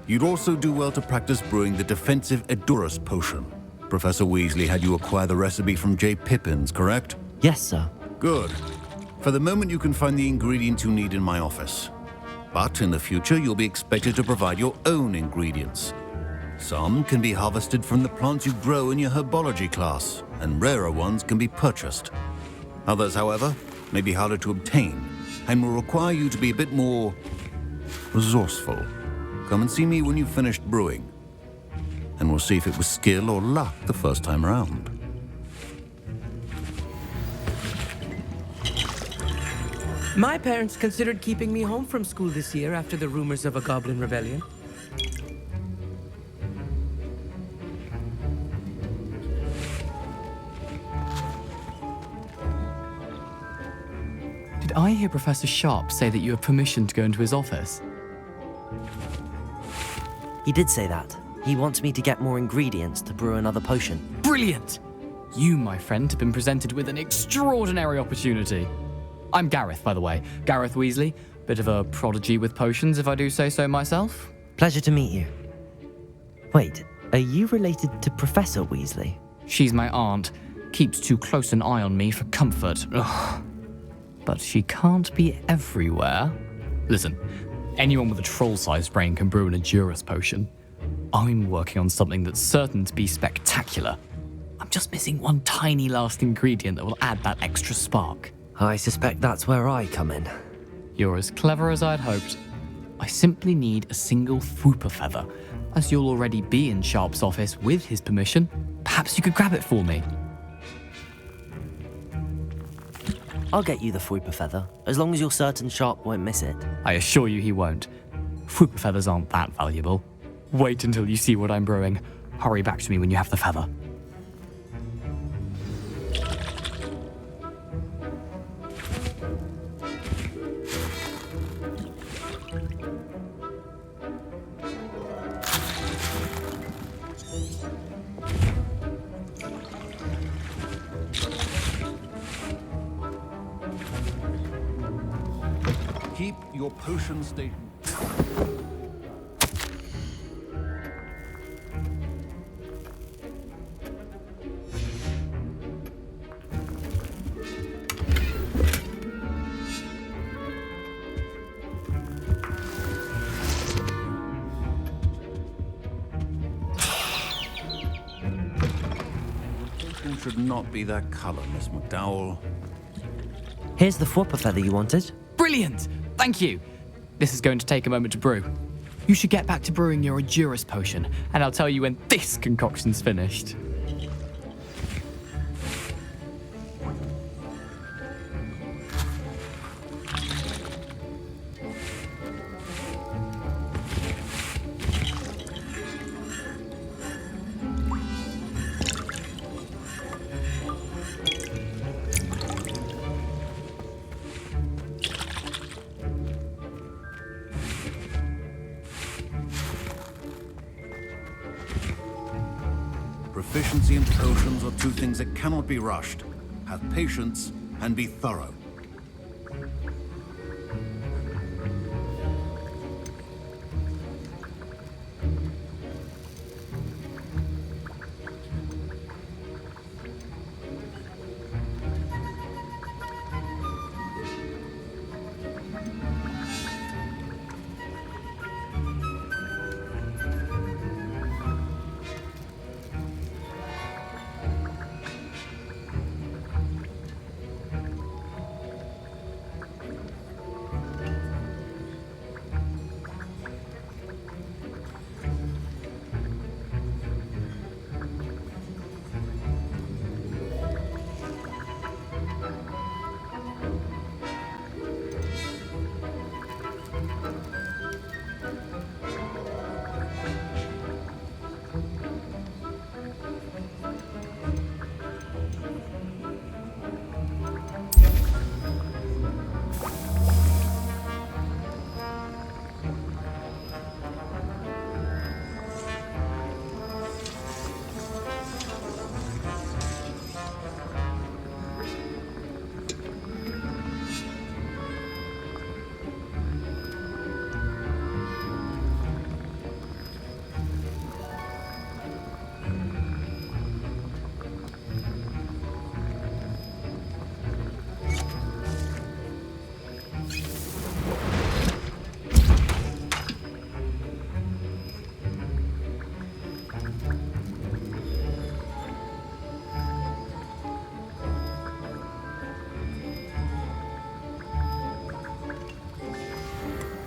you'd also do well to practice brewing the defensive Edurus potion. Professor Weasley had you acquire the recipe from J. Pippin's, correct? Yes, sir. Good. For the moment, you can find the ingredients you need in my office. But in the future, you'll be expected to provide your own ingredients. Some can be harvested from the plants you grow in your herbology class, and rarer ones can be purchased. Others, however, may be harder to obtain, and will require you to be a bit more resourceful. Come and see me when you've finished brewing, and we'll see if it was skill or luck the first time around. My parents considered keeping me home from school this year after the rumors of a Goblin Rebellion. Did I hear Professor Sharp say that you have permission to go into his office? He did say that. He wants me to get more ingredients to brew another potion. Brilliant! You, my friend, have been presented with an extraordinary opportunity. I'm Gareth, by the way. Gareth Weasley. Bit of a prodigy with potions, if I do say so myself. Pleasure to meet you. Wait, are you related to Professor Weasley? She's my aunt. Keeps too close an eye on me for comfort. Ugh. But she can't be everywhere. Listen, anyone with a troll-sized brain can brew an Edurus potion. I'm working on something that's certain to be spectacular. I'm just missing one tiny last ingredient that will add that extra spark. I suspect that's where I come in. You're as clever as I'd hoped. I simply need a single Fwooper feather. As you'll already be in Sharp's office with his permission, perhaps you could grab it for me. I'll get you the Fwooper feather, as long as you're certain Sharp won't miss it. I assure you he won't. Fwooper feathers aren't that valuable. Wait until you see what I'm brewing. Hurry back to me when you have the feather. Keep your potion station. potion should not be that color, Miss McDowell. Here's the Fwopper feather you wanted. Brilliant! Thank you. This is going to take a moment to brew. You should get back to brewing your Endurus potion, and I'll tell you when this concoction's finished. Proficiency in potions are two things that cannot be rushed. Have patience and be thorough.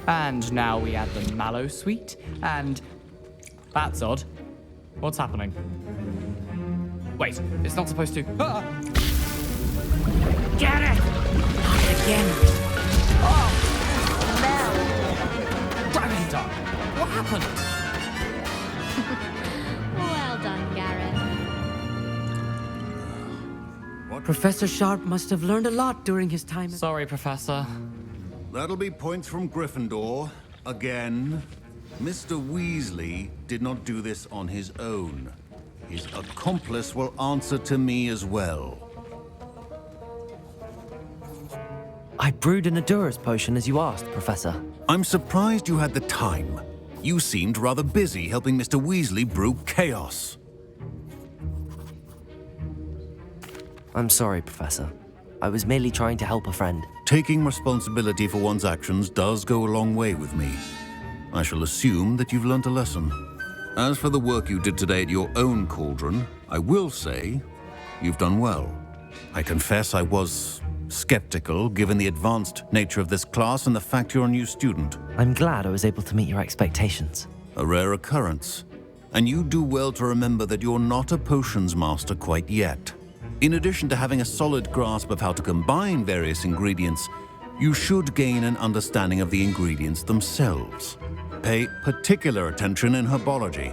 And now we add the mallow sweet, and that's odd. What's happening? Wait, it's not supposed to. Ah! Get it! Again. Oh! Gravity dog. What happened? Well done, Garrett. Professor Sharp must have learned a lot during his time. Sorry, Professor. That'll be points from Gryffindor. Again. Mr. Weasley did not do this on his own. His accomplice will answer to me as well. I brewed an Endurus potion as you asked, Professor. I'm surprised you had the time. You seemed rather busy helping Mr. Weasley brew chaos. I'm sorry, Professor. I was merely trying to help a friend. Taking responsibility for one's actions does go a long way with me. I shall assume that you've learnt a lesson. As for the work you did today at your own cauldron, I will say you've done well. I confess I was skeptical given the advanced nature of this class and the fact you're a new student. I'm glad I was able to meet your expectations. A rare occurrence. And you do well to remember that you're not a potions master quite yet. In addition to having a solid grasp of how to combine various ingredients, you should gain an understanding of the ingredients themselves. Pay particular attention in herbology.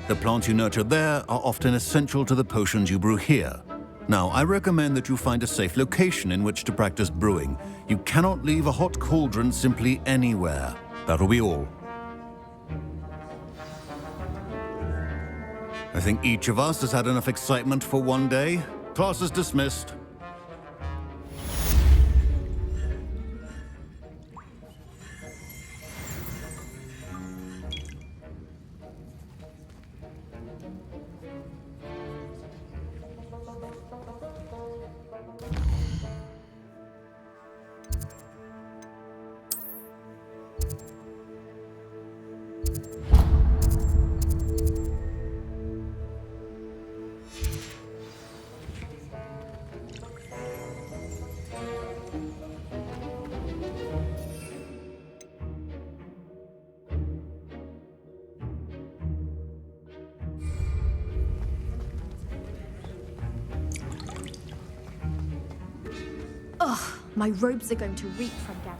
The plants you nurture there are often essential to the potions you brew here. Now, I recommend that you find a safe location in which to practice brewing. You cannot leave a hot cauldron simply anywhere. That'll be all. I think each of us has had enough excitement for one day. Class is dismissed. Ugh, my robes are going to reek from Gary.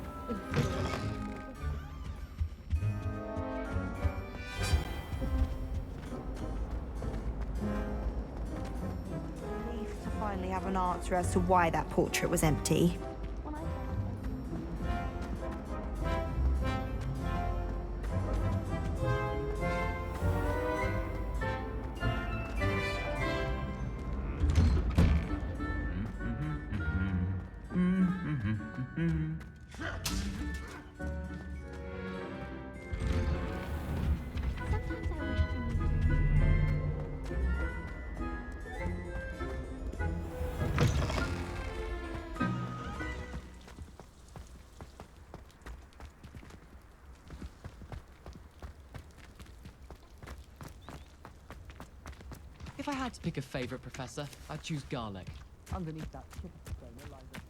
Relieved to finally have an answer as to why that portrait was empty. If I had to pick a favorite professor, I'd choose garlic. Underneath that chicken stone, there lies a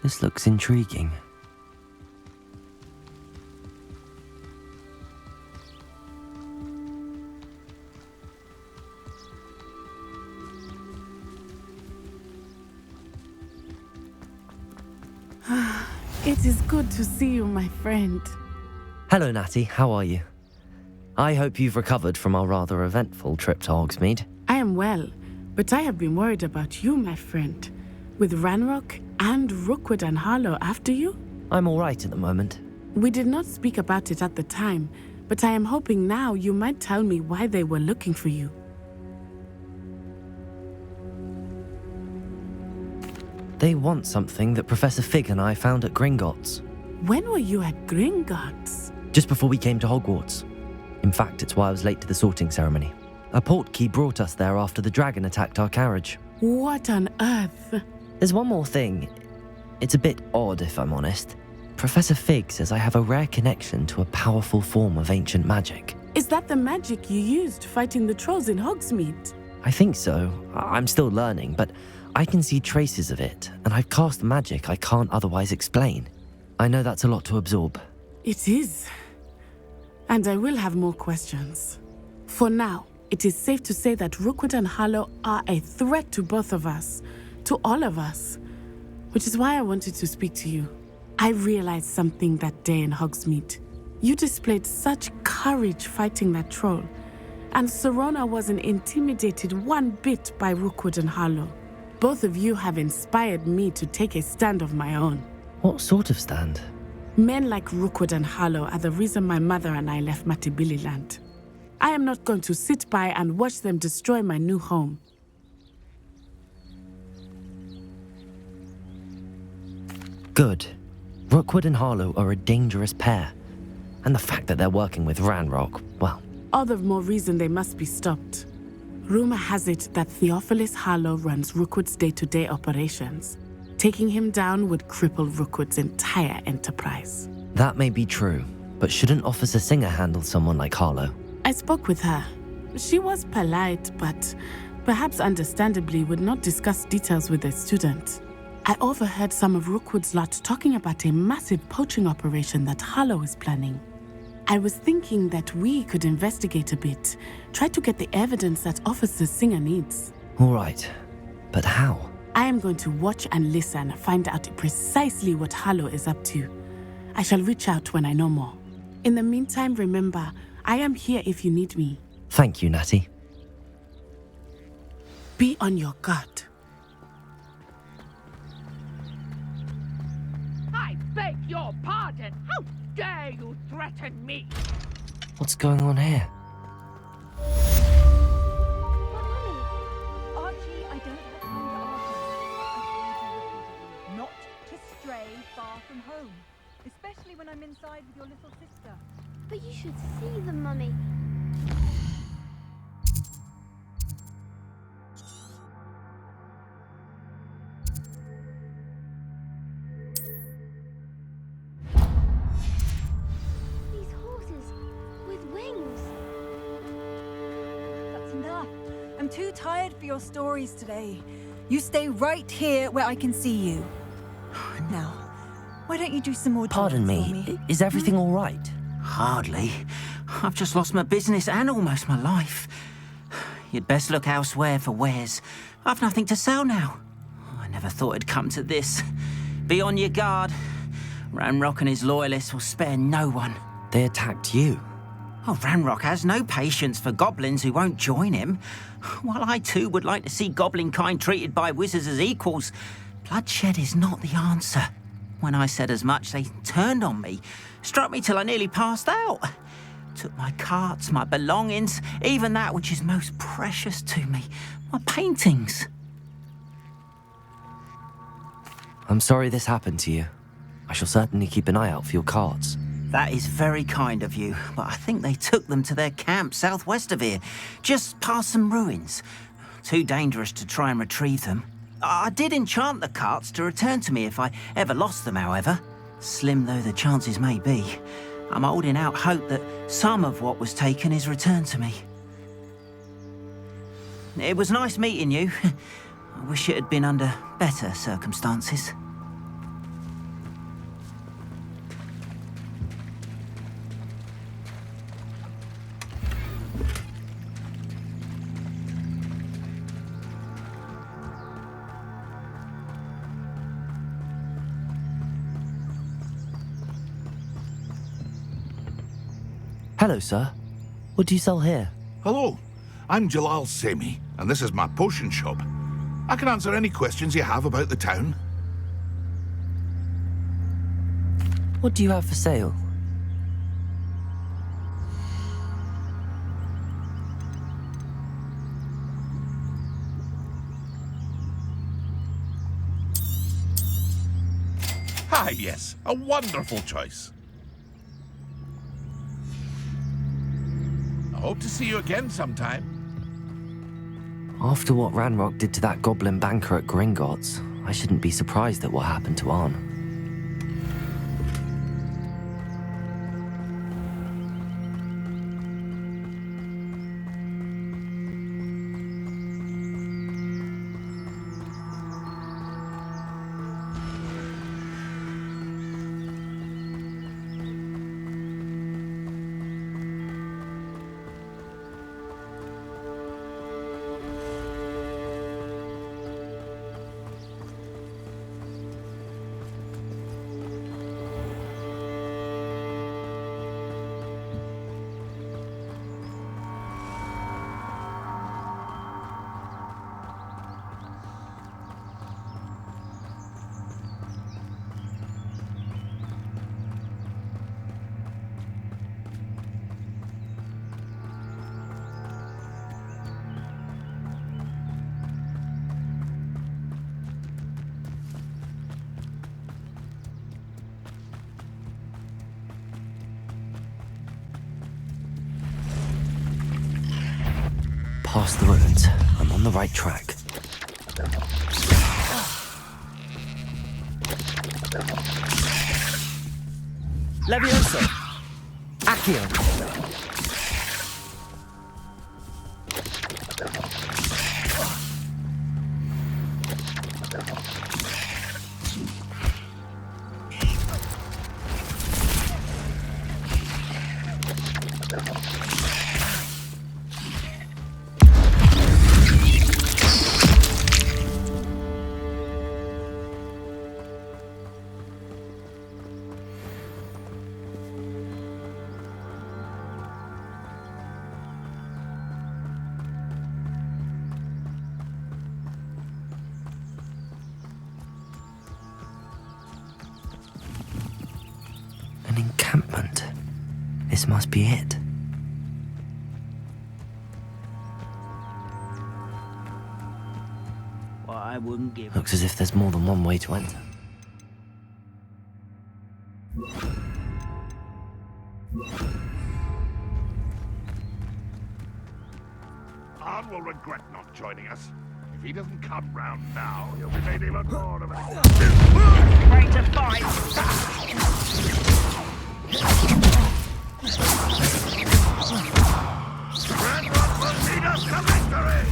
This looks intriguing. It is good to see you, my friend. Hello, Natty. How are you? I hope you've recovered from our rather eventful trip to Hogsmeade. I am well, but I have been worried about you, my friend. With Ranrock and Rookwood and Harlow after you? I'm all right at the moment. We did not speak about it at the time, but I am hoping now you might tell me why they were looking for you. They want something that Professor Fig and I found at Gringotts. When were you at Gringotts? Just before we came to Hogwarts. In fact, it's why I was late to the sorting ceremony. A portkey brought us there after the dragon attacked our carriage. What on earth? There's one more thing. It's a bit odd, if I'm honest. Professor Fig says I have a rare connection to a powerful form of ancient magic. Is that the magic you used fighting the trolls in Hogsmeade? I think so. I'm still learning, but I can see traces of it, and I've cast magic I can't otherwise explain. I know that's a lot to absorb. It is. And I will have more questions. For now, it is safe to say that Rookwood and Harlow are a threat to both of us, to all of us, which is why I wanted to speak to you. I realized something that day in Hogsmeade. You displayed such courage fighting that troll, And Serona wasn't intimidated one bit by Rookwood and Harlow. Both of you have inspired me to take a stand of my own. What sort of stand? Men like Rookwood and Harlow are the reason my mother and I left Matibili land. I am not going to sit by and watch them destroy my new home. Good. Rookwood and Harlow are a dangerous pair. And the fact that they're working with Ranrock, well... All the more reason they must be stopped. Rumor has it that Theophilus Harlow runs Rookwood's day-to-day operations. Taking him down would cripple Rookwood's entire enterprise. That may be true, but shouldn't Officer Singer handle someone like Harlow? I spoke with her. She was polite, but perhaps understandably would not discuss details with a student. I overheard some of Rookwood's lot talking about a massive poaching operation that Harlow is planning. I was thinking that we could investigate a bit, try to get the evidence that Officer Singer needs. All right, but how? I am going to watch and listen, find out precisely what Harlow is up to. I shall reach out when I know more. In the meantime, remember, I am here if you need me. Thank you, Natty. Be on your guard. I beg your pardon! How dare you threaten me? What's going on here? Archie, I don't have time to argue. Not to stray far from home, especially when I'm inside with your little sister. But you should see them, Mummy. These horses with wings. That's enough. I'm too tired for your stories today. You stay right here where I can see you. Now, why don't you do some more Pardon drawings me, for me? is everything all right? Hardly. I've just lost my business and almost my life. You'd best look elsewhere for wares. I've nothing to sell now. I never thought it'd come to this. Be on your guard. Ranrock and his loyalists will spare no one. They attacked you. Oh, Ranrock has no patience for goblins who won't join him. While I too would like to see goblin kind treated by wizards as equals, bloodshed is not the answer. When I said as much, they turned on me, struck me till I nearly passed out. Took my carts, my belongings, even that which is most precious to me, my paintings. I'm sorry this happened to you. I shall certainly keep an eye out for your carts. That is very kind of you, but I think they took them to their camp southwest of here, just past some ruins. Too dangerous to try and retrieve them. I did enchant the carts to return to me if I ever lost them, however. Slim though the chances may be, I'm holding out hope that some of what was taken is returned to me. It was nice meeting you. I wish it had been under better circumstances. Hello, sir. What do you sell here? Hello, I'm Jalal Semi, and this is my potion shop. I can answer any questions you have about the town. What do you have for sale? Ah, yes, a wonderful choice. I hope to see you again sometime. After what Ranrock did to that goblin banker at Gringotts, I shouldn't be surprised at what happened to Arn. past the ruins. I'm on the right track. Levioso! Accio! An encampment. This must be it. Well, I wouldn't give. Looks as if there's more than one way to enter. Arn will regret not joining us. If he doesn't come round now, he'll be made even more of an... Ready to fight! Ranrock will lead us to victory!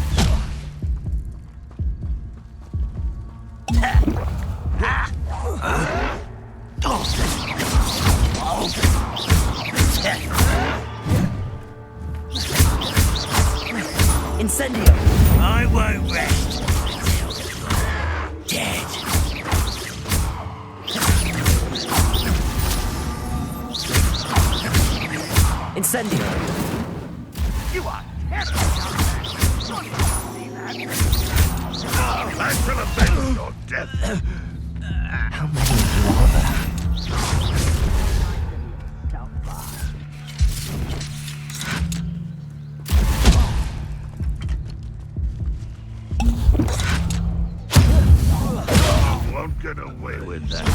Incendio! I won't rest until you're dead. Incendio! You are terrible! I shall avenge your death! How many of you are there? Won't get away with that.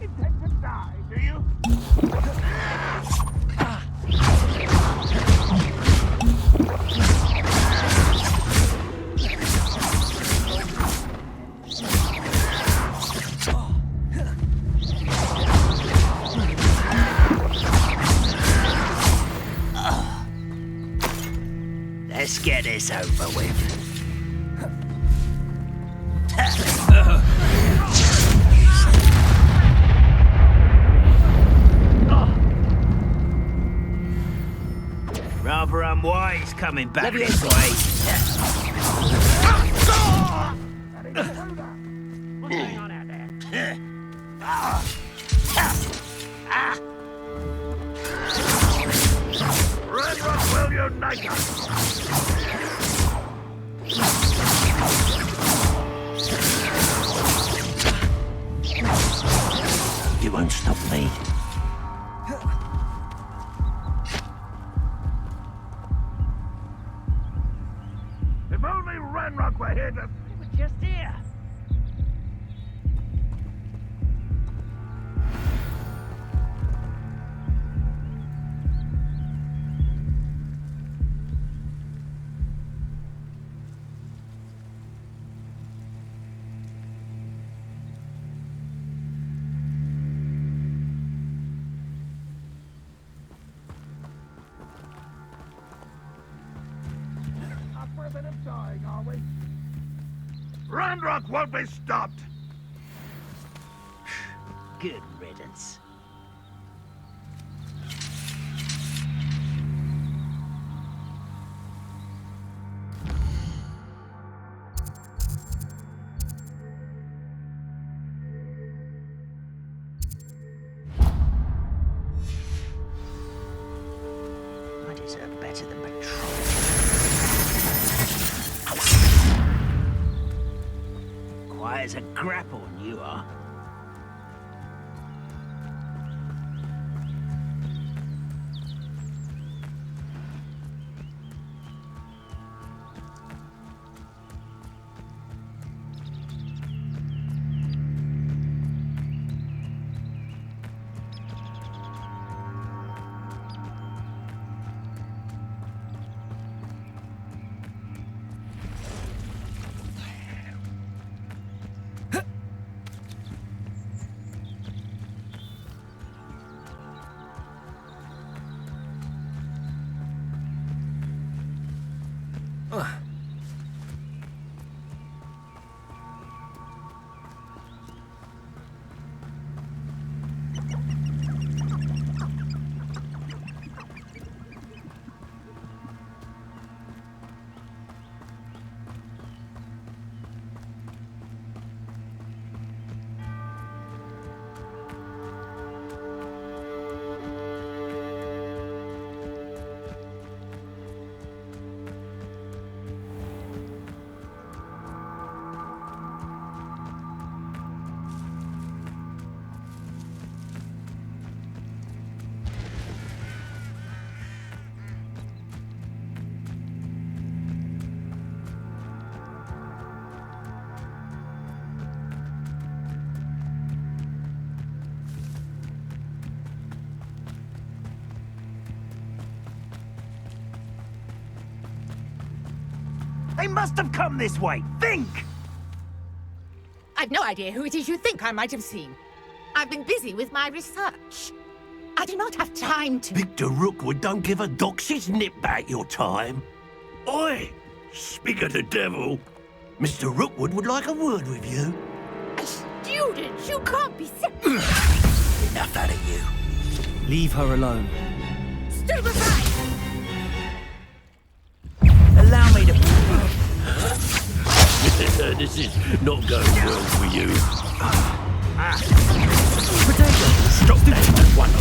Intend to die, do you? Let's get this over with. Rather unwise coming back this way. What's going on out there? Ranrock will unite us! You won't stop me. If only Ranrock were here to... We were just here. Up for a bit of dying, are we? Ranrock won't be stopped! Good riddance. I deserve better than betrayal. Quiet as a grapple, you are. They must have come this way. Think! I've no idea who it is you think I might have seen. I've been busy with my research. I do not have time to... Victor Rookwood don't give a doxy's nip back your time. Oi! Speak of the devil. Mr. Rookwood would like a word with you. Students, you can't be... Enough out of you. Leave her alone. Stupefy! Allow me to... This is not going well for you. Potato! Stop that one!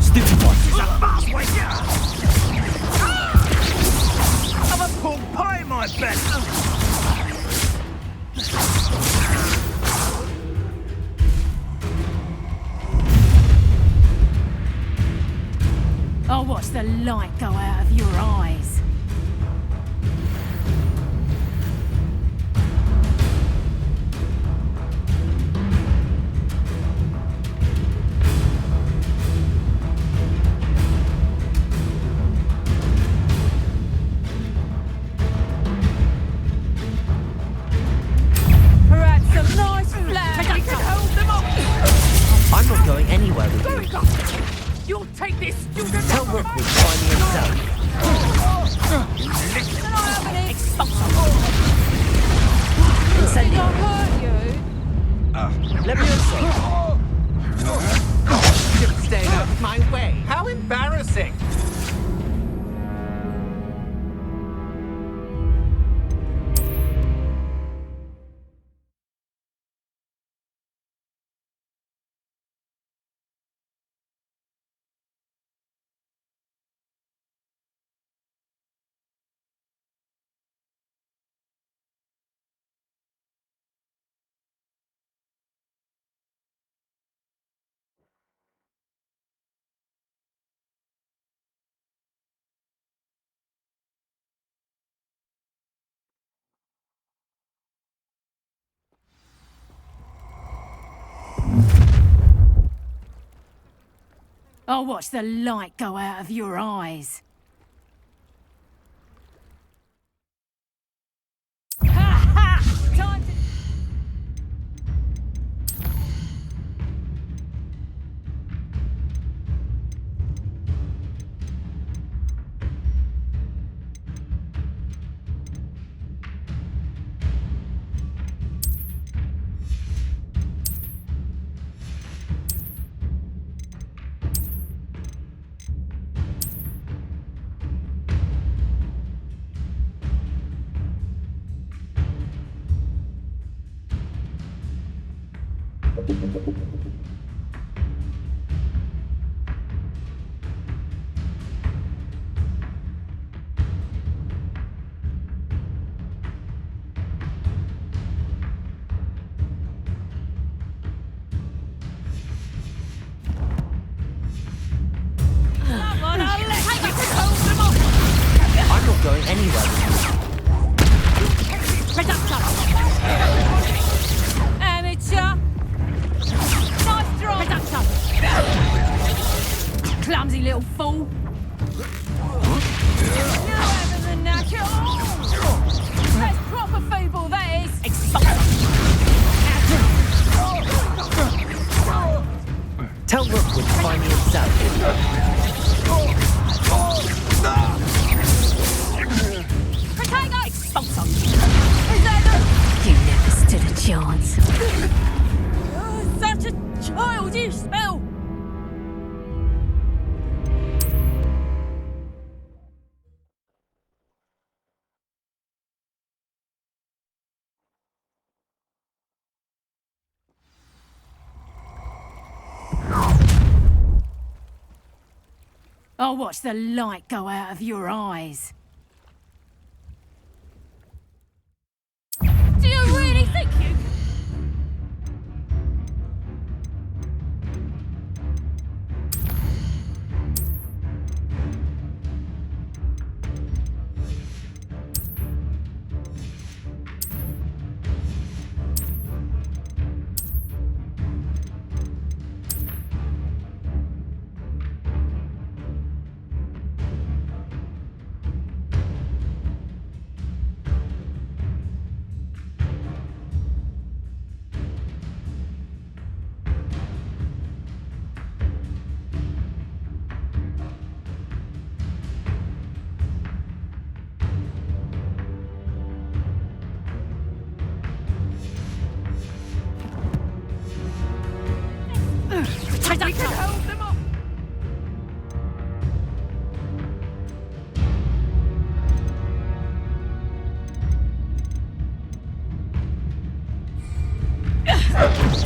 Stupid one! It's a fast way down! I've a pork pie in my belly! I'll watch the light go out of your eyes. Perhaps some nice flags. We can hold them up. I'm not going anywhere with you. You'll take this student. Tell Rookwood to find me himself. Can I have an Think I'll hurt you? Let me You're staying out of my way. How embarrassing! I'll watch the light go out of your eyes. Time to... I'm not going anywhere with you. Amateur! Nice drop! Clumsy little fool! You haven't the knack at all! That's proper feeble, that is! Tell Rookwood to find me himself. You never stood a chance. Such a childish spell! I'll watch the light go out of your eyes. Do you really think you...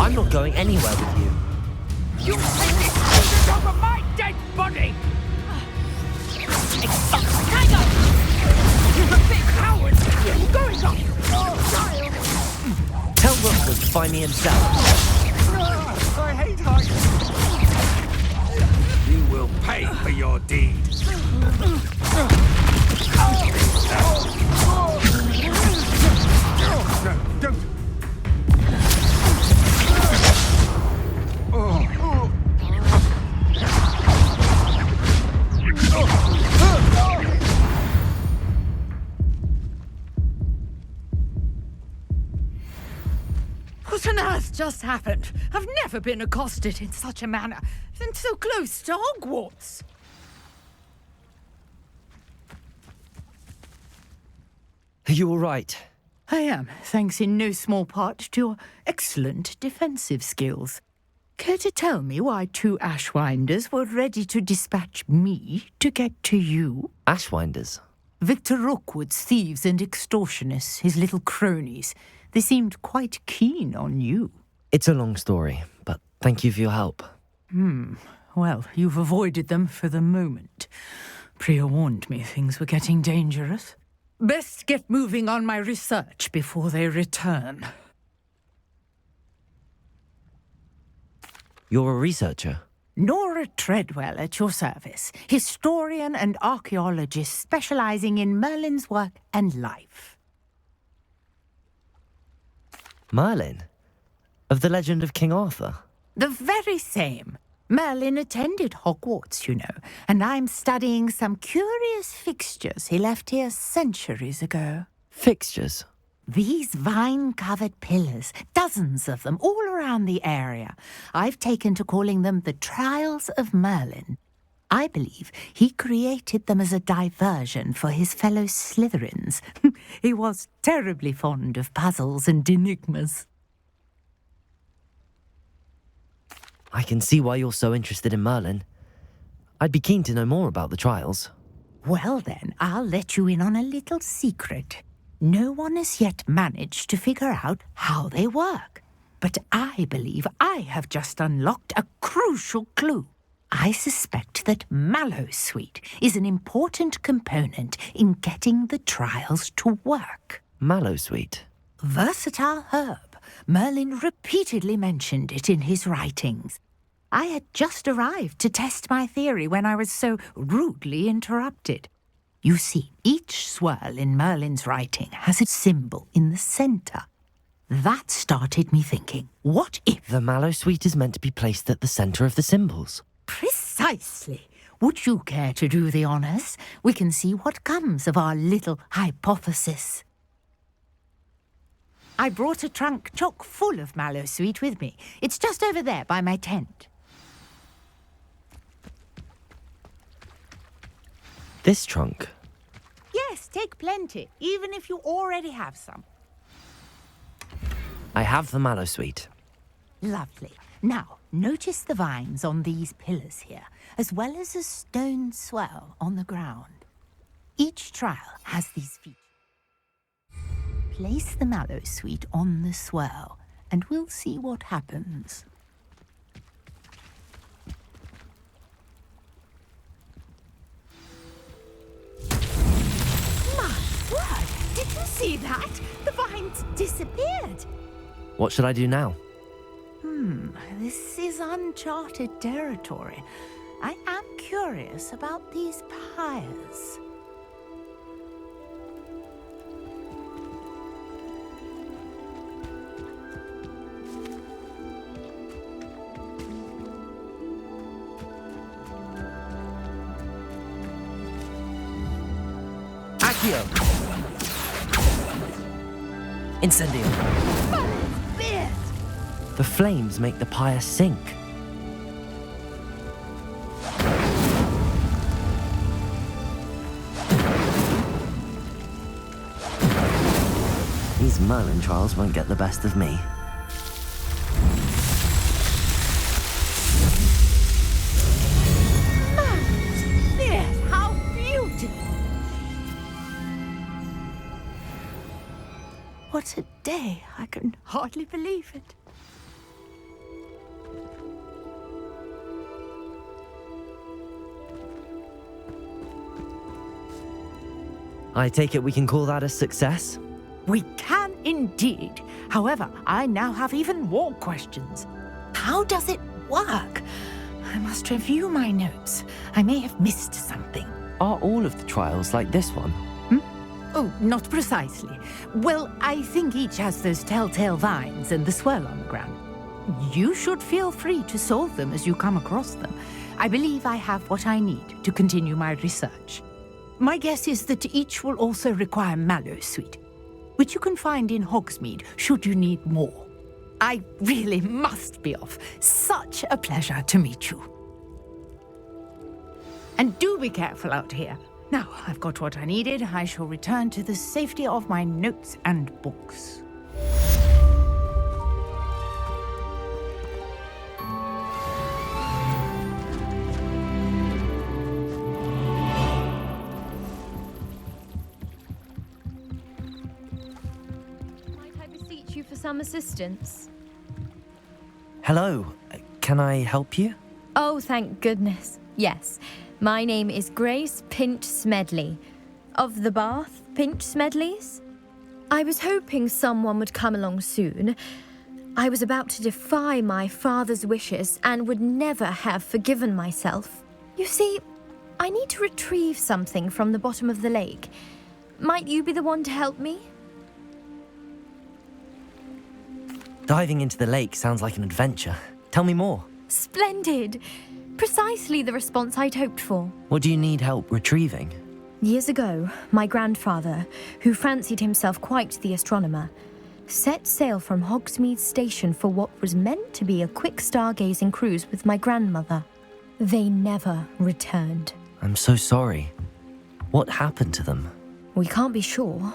I'm not going anywhere with you. You take it student over my dead body! Tiger! You're a big coward! You're going up! Tell Rookwood to find me himself. I hate heights! You will pay for your deed. No, don't. What on earth just happened? I've never been accosted in such a manner, and so close to Hogwarts. Are you all right? I am, thanks in no small part to your excellent defensive skills. Care to tell me why 2 Ashwinders were ready to dispatch me to get to you? Ashwinders? Victor Rookwood's thieves and extortionists, his little cronies. They seemed quite keen on you. It's a long story, but thank you for your help. Well, you've avoided them for the moment. Priya warned me things were getting dangerous. Best get moving on my research before they return. You're a researcher? Nora Treadwell at your service, historian and archaeologist specializing in Merlin's work and life. Merlin? Of the legend of King Arthur? The very same. Merlin attended Hogwarts, you know, and I'm studying some curious fixtures he left here centuries ago. Fixtures? These vine-covered pillars, dozens of them, all around the area. I've taken to calling them the Trials of Merlin. I believe he created them as a diversion for his fellow Slytherins. He was terribly fond of puzzles and enigmas. I can see why you're so interested in Merlin. I'd be keen to know more about the trials. Well then, I'll let you in on a little secret. No one has yet managed to figure out how they work. But I believe I have just unlocked a crucial clue. I suspect that Mallowsweet is an important component in getting the trials to work. Mallowsweet? Versatile herb. Merlin repeatedly mentioned it in his writings. I had just arrived to test my theory when I was so rudely interrupted. You see, each swirl in Merlin's writing has a symbol in the centre. That started me thinking, what if... The Mallowsweet is meant to be placed at the centre of the symbols. Precisely. Would you care to do the honours? We can see what comes of our little hypothesis. I brought a trunk chock full of Mallowsweet with me. It's just over there by my tent. This trunk? Yes, take plenty, even if you already have some. I have the Mallowsweet. Lovely. Now, notice the vines on these pillars here, as well as a stone swell on the ground. Each trial has these features. Place the Mallowsweet on the swirl, and we'll see what happens. My word! Did you see that? The vines disappeared. What should I do now? This is uncharted territory. I am curious about these pyres. Accio! Incendio! The flames make the pyre sink. These Merlin trials won't get the best of me. Yes, how beautiful! What a day! I can hardly believe it. I take it we can call that a success? We can indeed. However, I now have even more questions. How does it work? I must review my notes. I may have missed something. Are all of the trials like this one? Oh, not precisely. Well, I think each has those telltale vines and the swirl on the ground. You should feel free to solve them as you come across them. I believe I have what I need to continue my research. My guess is that each will also require mallow sweet, which you can find in Hogsmeade should you need more. I really must be off. Such a pleasure to meet you. And do be careful out here. Now I've got what I needed. I shall return to the safety of my notes and books. Might I beseech you for some assistance? Hello, can I help you? Oh, thank goodness. Yes. My name is Grace Pinch Smedley, of the Bath Pinch Smedleys. I was hoping someone would come along soon. I was about to defy my father's wishes and would never have forgiven myself. You see, I need to retrieve something from the bottom of the lake. Might you be the one to help me? Diving into the lake sounds like an adventure. Tell me more. Splendid! Precisely the response I'd hoped for. What do you need help retrieving? Years ago, my grandfather, who fancied himself quite the astronomer, set sail from Hogsmeade Station for what was meant to be a quick stargazing cruise with my grandmother. They never returned. I'm so sorry. What happened to them? We can't be sure.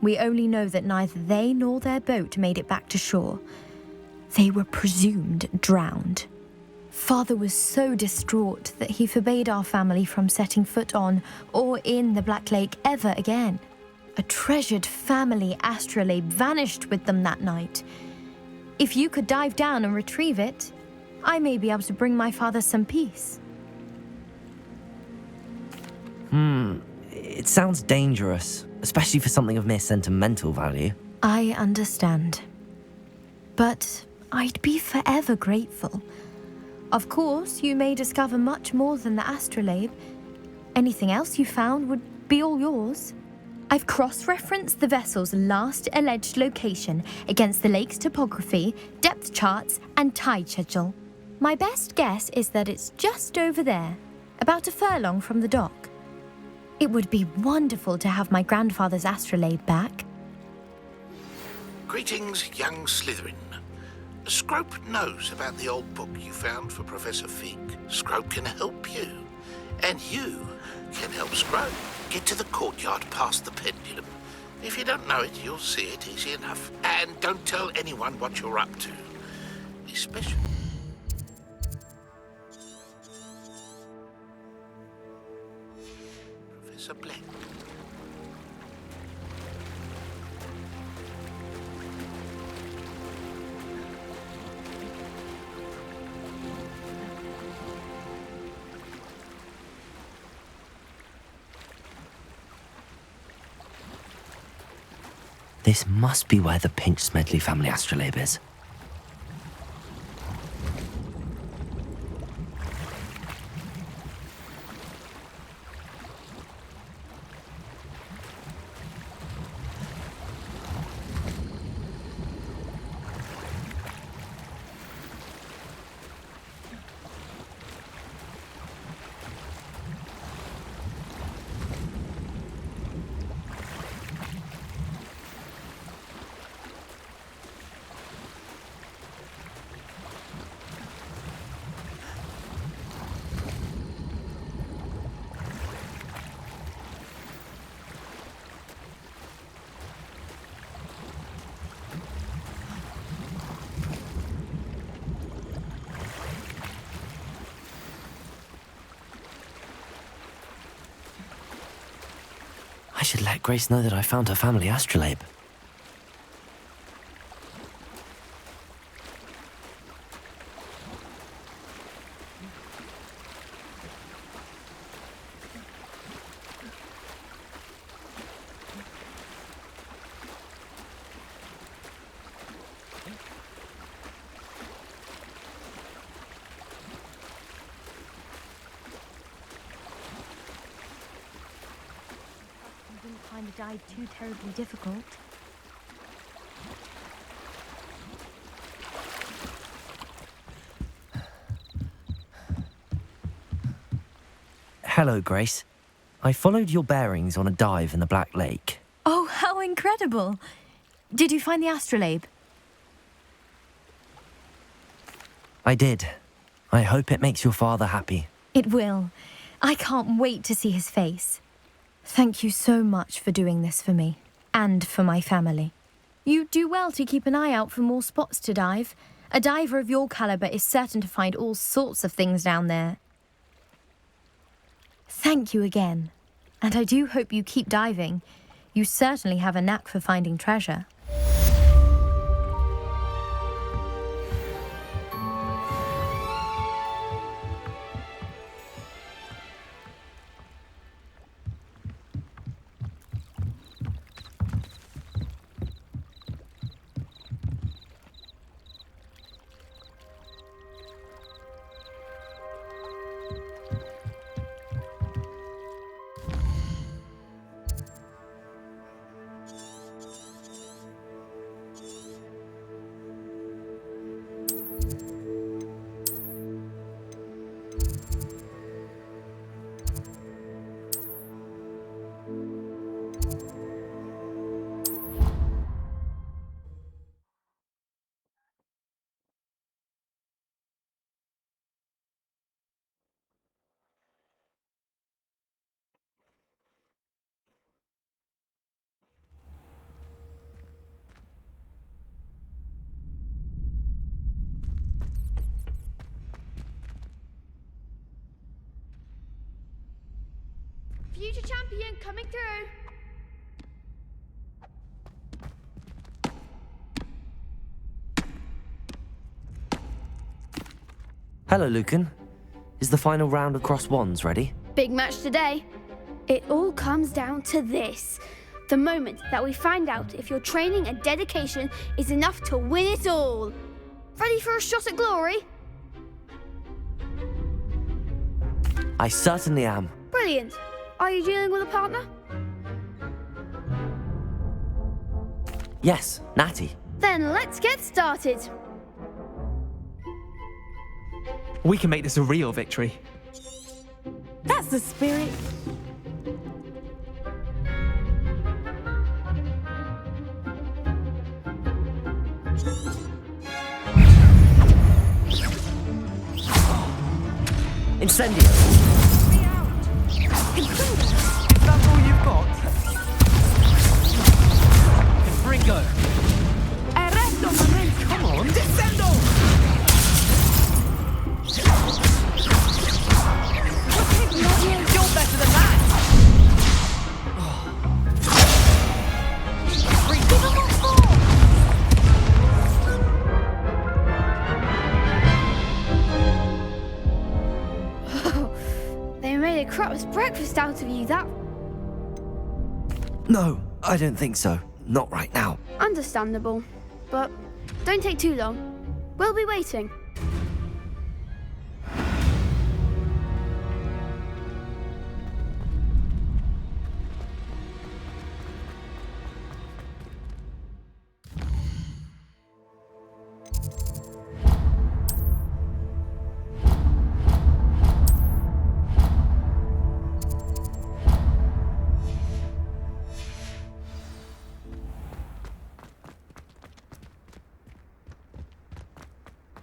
We only know that neither they nor their boat made it back to shore. They were presumed drowned. Father was so distraught that he forbade our family from setting foot on or in the Black Lake ever again. A treasured family astrolabe vanished with them that night. If you could dive down and retrieve it, I may be able to bring my father some peace. It sounds dangerous, especially for something of mere sentimental value. I understand. But I'd be forever grateful. Of course, you may discover much more than the astrolabe. Anything else you found would be all yours. I've cross-referenced the vessel's last alleged location against the lake's topography, depth charts, and tide schedule. My best guess is that it's just over there, about a furlong from the dock. It would be wonderful to have my grandfather's astrolabe back. Greetings, young Slytherin. Scrope knows about the old book you found for Professor Fig. Scrope can help you. And you can help Scrope get to the courtyard past the pendulum. If you don't know it, you'll see it easy enough. And don't tell anyone what you're up to. Especially... Professor Black. This must be where the Pinch Smedley family astrolabe is. I should let Grace know that I found her family astrolabe. dive too terribly difficult. Hello, Grace. I followed your bearings on a dive in the Black Lake. Oh, how incredible! Did you find the astrolabe? I did. I hope it makes your father happy. It will. I can't wait to see his face. Thank you so much for doing this for me, and for my family. You do well to keep an eye out for more spots to dive. A diver of your caliber is certain to find all sorts of things down there. Thank you again, and I do hope you keep diving. You certainly have a knack for finding treasure. Future champion coming through. Hello, Lucan. Is the final round across wands ready? Big match today. It all comes down to this. The moment that we find out if your training and dedication is enough to win it all. Ready for a shot at glory? I certainly am. Brilliant. Are you dealing with a partner? Yes, Natty. Then let's get started. We can make this a real victory. That's the spirit. Incendio! Is that all you've got? Confringo! Arresto, momento! Come on, Descendo! You're better than that! They made a crap's breakfast out of you, that... No, I don't think so. Not right now. Understandable. But don't take too long. We'll be waiting.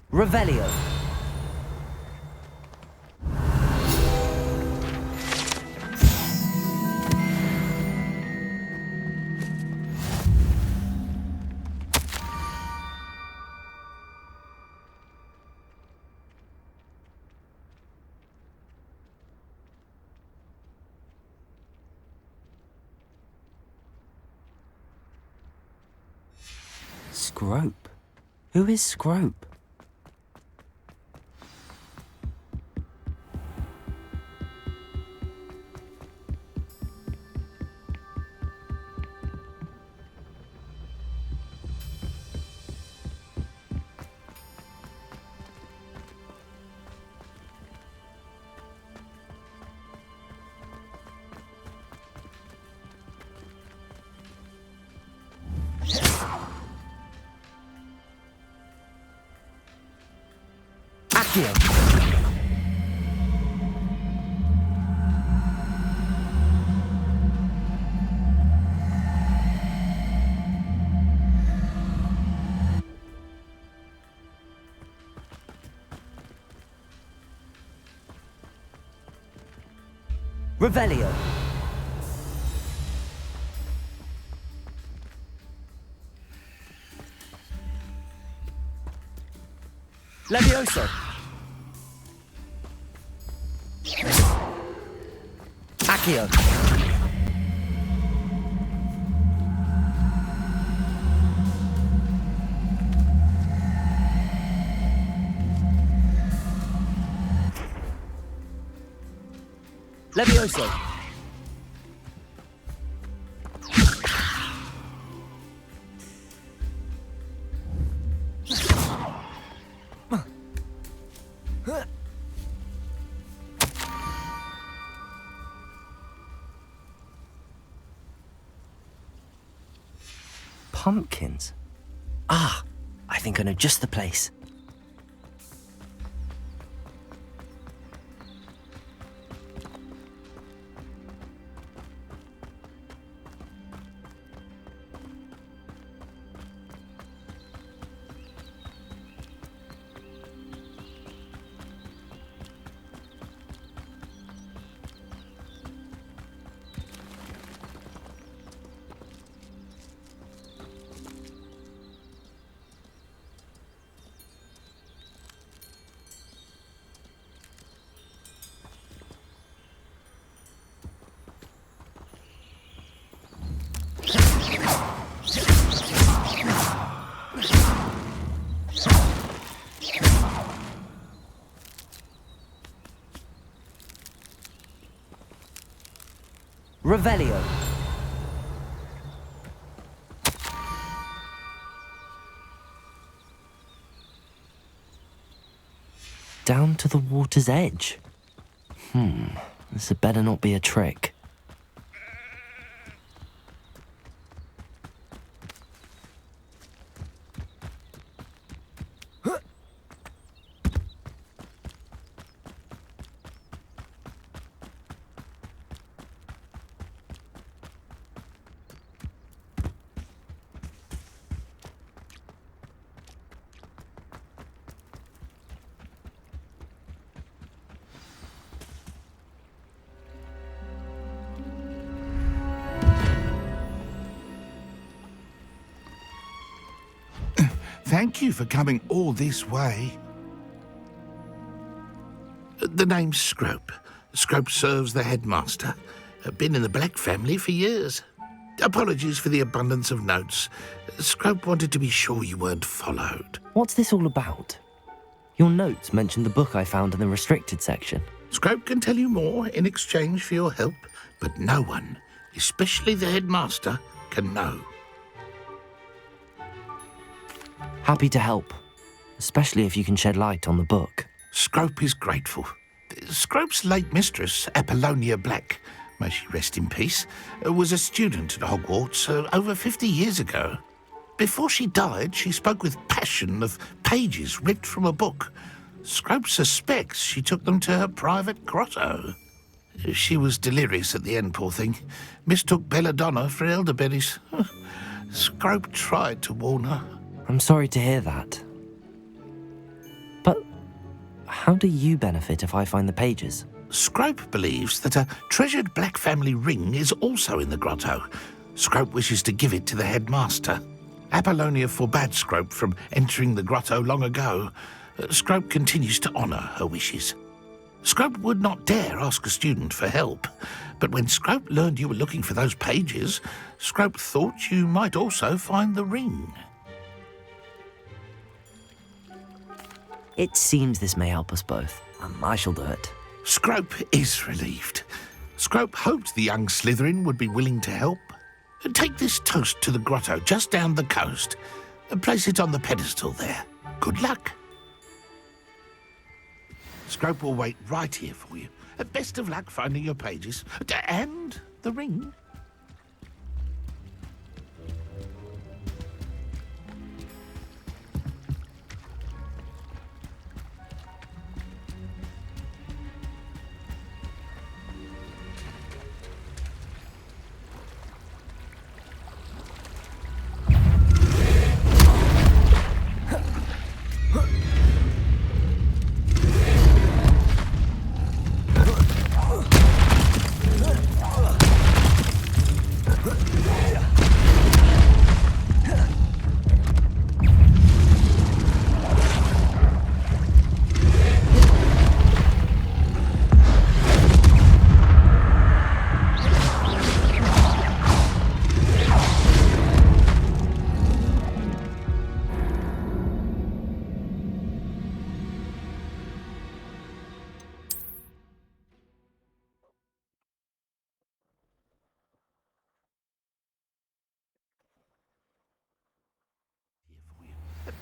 Revelio. Scrope? Who is Scrope? Accio! Revelio! Levioso! Accio! Levioso! Pumpkins? Ah, I think I know just the place. Revelio. Down to the water's edge. This had better not be a trick. Thank you for coming all this way. The name's Scrope. Scrope serves the headmaster. Been in the Black family for years. Apologies for the abundance of notes. Scrope wanted to be sure you weren't followed. What's this all about? Your notes mentioned the book I found in the restricted section. Scrope can tell you more in exchange for your help, but no one, especially the headmaster, can know. Happy to help, especially if you can shed light on the book. Scrope is grateful. Scrope's late mistress, Apollonia Black, may she rest in peace, was a student at Hogwarts over 50 years ago. Before she died, she spoke with passion of pages ripped from a book. Scrope suspects she took them to her private grotto. She was delirious at the end, poor thing. Mistook belladonna for elderberries. Scrope tried to warn her. I'm sorry to hear that. But how do you benefit if I find the pages? Scrope believes that a treasured Black family ring is also in the grotto. Scrope wishes to give it to the headmaster. Apollonia forbade Scrope from entering the grotto long ago. Scrope continues to honour her wishes. Scrope would not dare ask a student for help, but when Scrope learned you were looking for those pages, Scrope thought you might also find the ring. It seems this may help us both. I shall do it. Scrope is relieved. Scrope hoped the young Slytherin would be willing to help. Take this toast to the grotto just down the coast. Place it on the pedestal there. Good luck. Scrope will wait right here for you. Best of luck finding your pages. And the ring.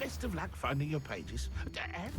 Best of luck finding your pages. And...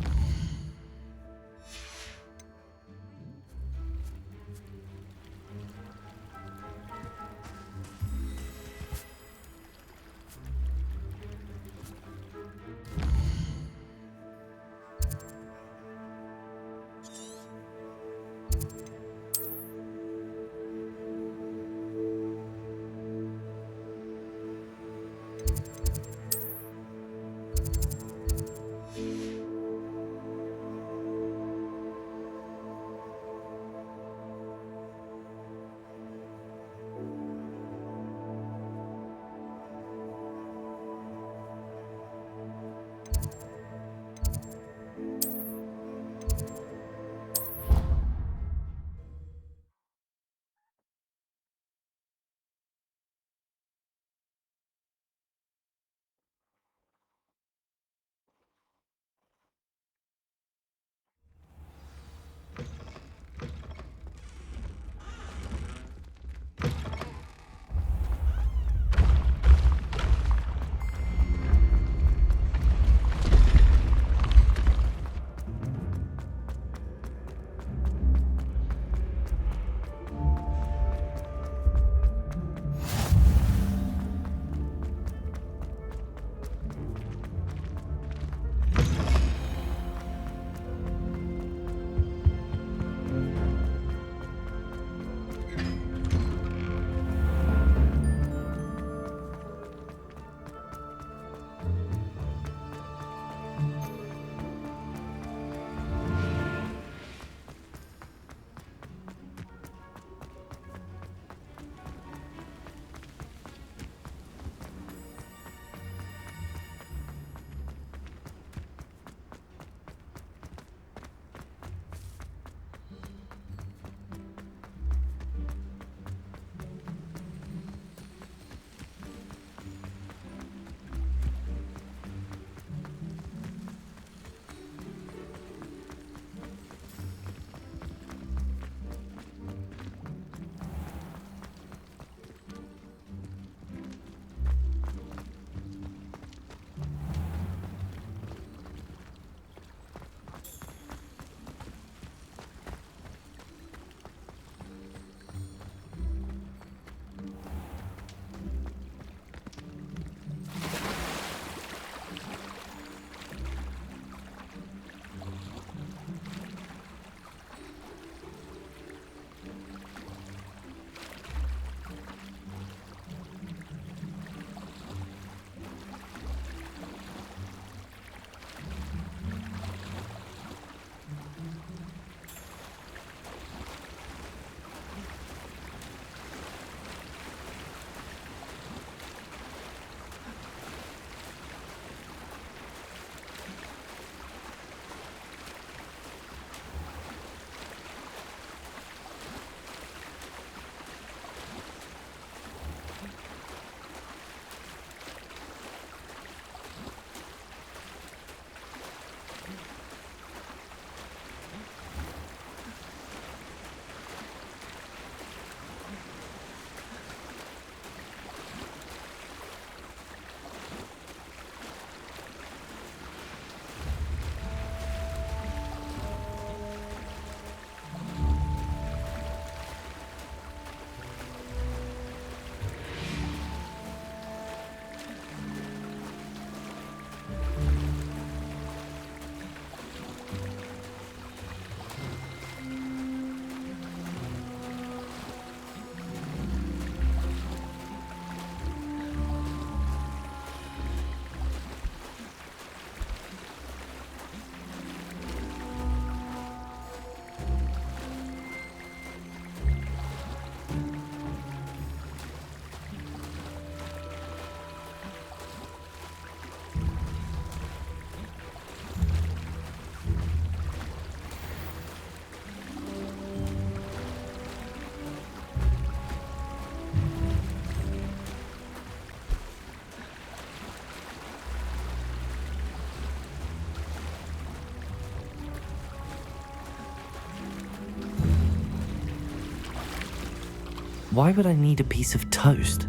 Why would I need a piece of toast?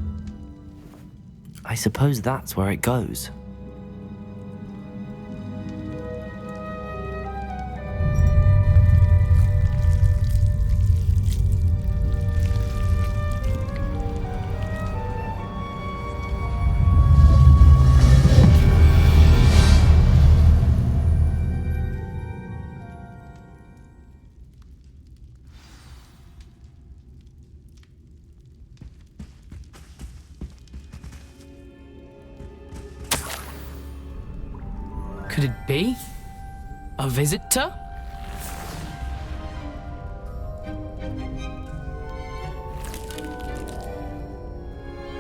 I suppose that's where it goes. could it be? A visitor?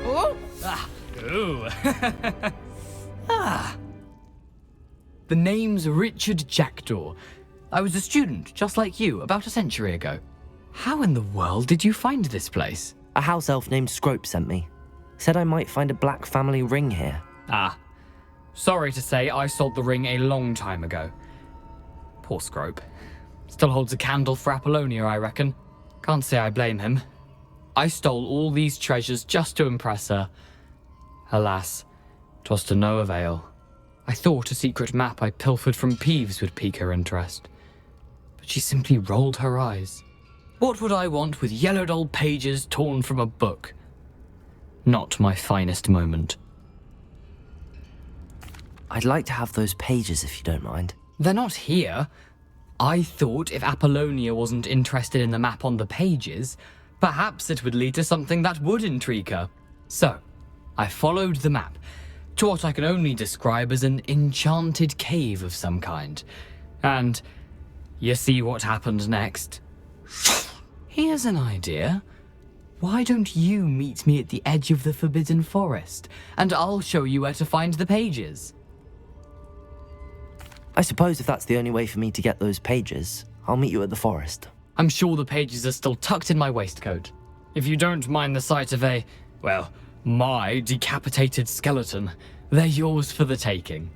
Oh! Ah! Ooh! Ah! The name's Richard Jackdaw. I was a student, just like you, about a century ago. How in the world did you find this place? A house elf named Scrope sent me. Said I might find a black family ring here. Ah. Sorry to say, I sold the ring a long time ago. Poor Scrope. Still holds a candle for Apollonia, I reckon. Can't say I blame him. I stole all these treasures just to impress her. Alas, 'twas to no avail. I thought a secret map I pilfered from Peeves would pique her interest. But she simply rolled her eyes. What would I want with yellowed old pages torn from a book? Not my finest moment. I'd like to have those pages if you don't mind. They're not here. I thought if Apollonia wasn't interested in the map on the pages, perhaps it would lead to something that would intrigue her. So, I followed the map to what I can only describe as an enchanted cave of some kind. And you see what happened next? Here's an idea. Why don't you meet me at the edge of the Forbidden Forest, and I'll show you where to find the pages? I suppose if that's the only way for me to get those pages, I'll meet you at the forest. I'm sure the pages are still tucked in my waistcoat. If you don't mind the sight of my decapitated skeleton, they're yours for the taking.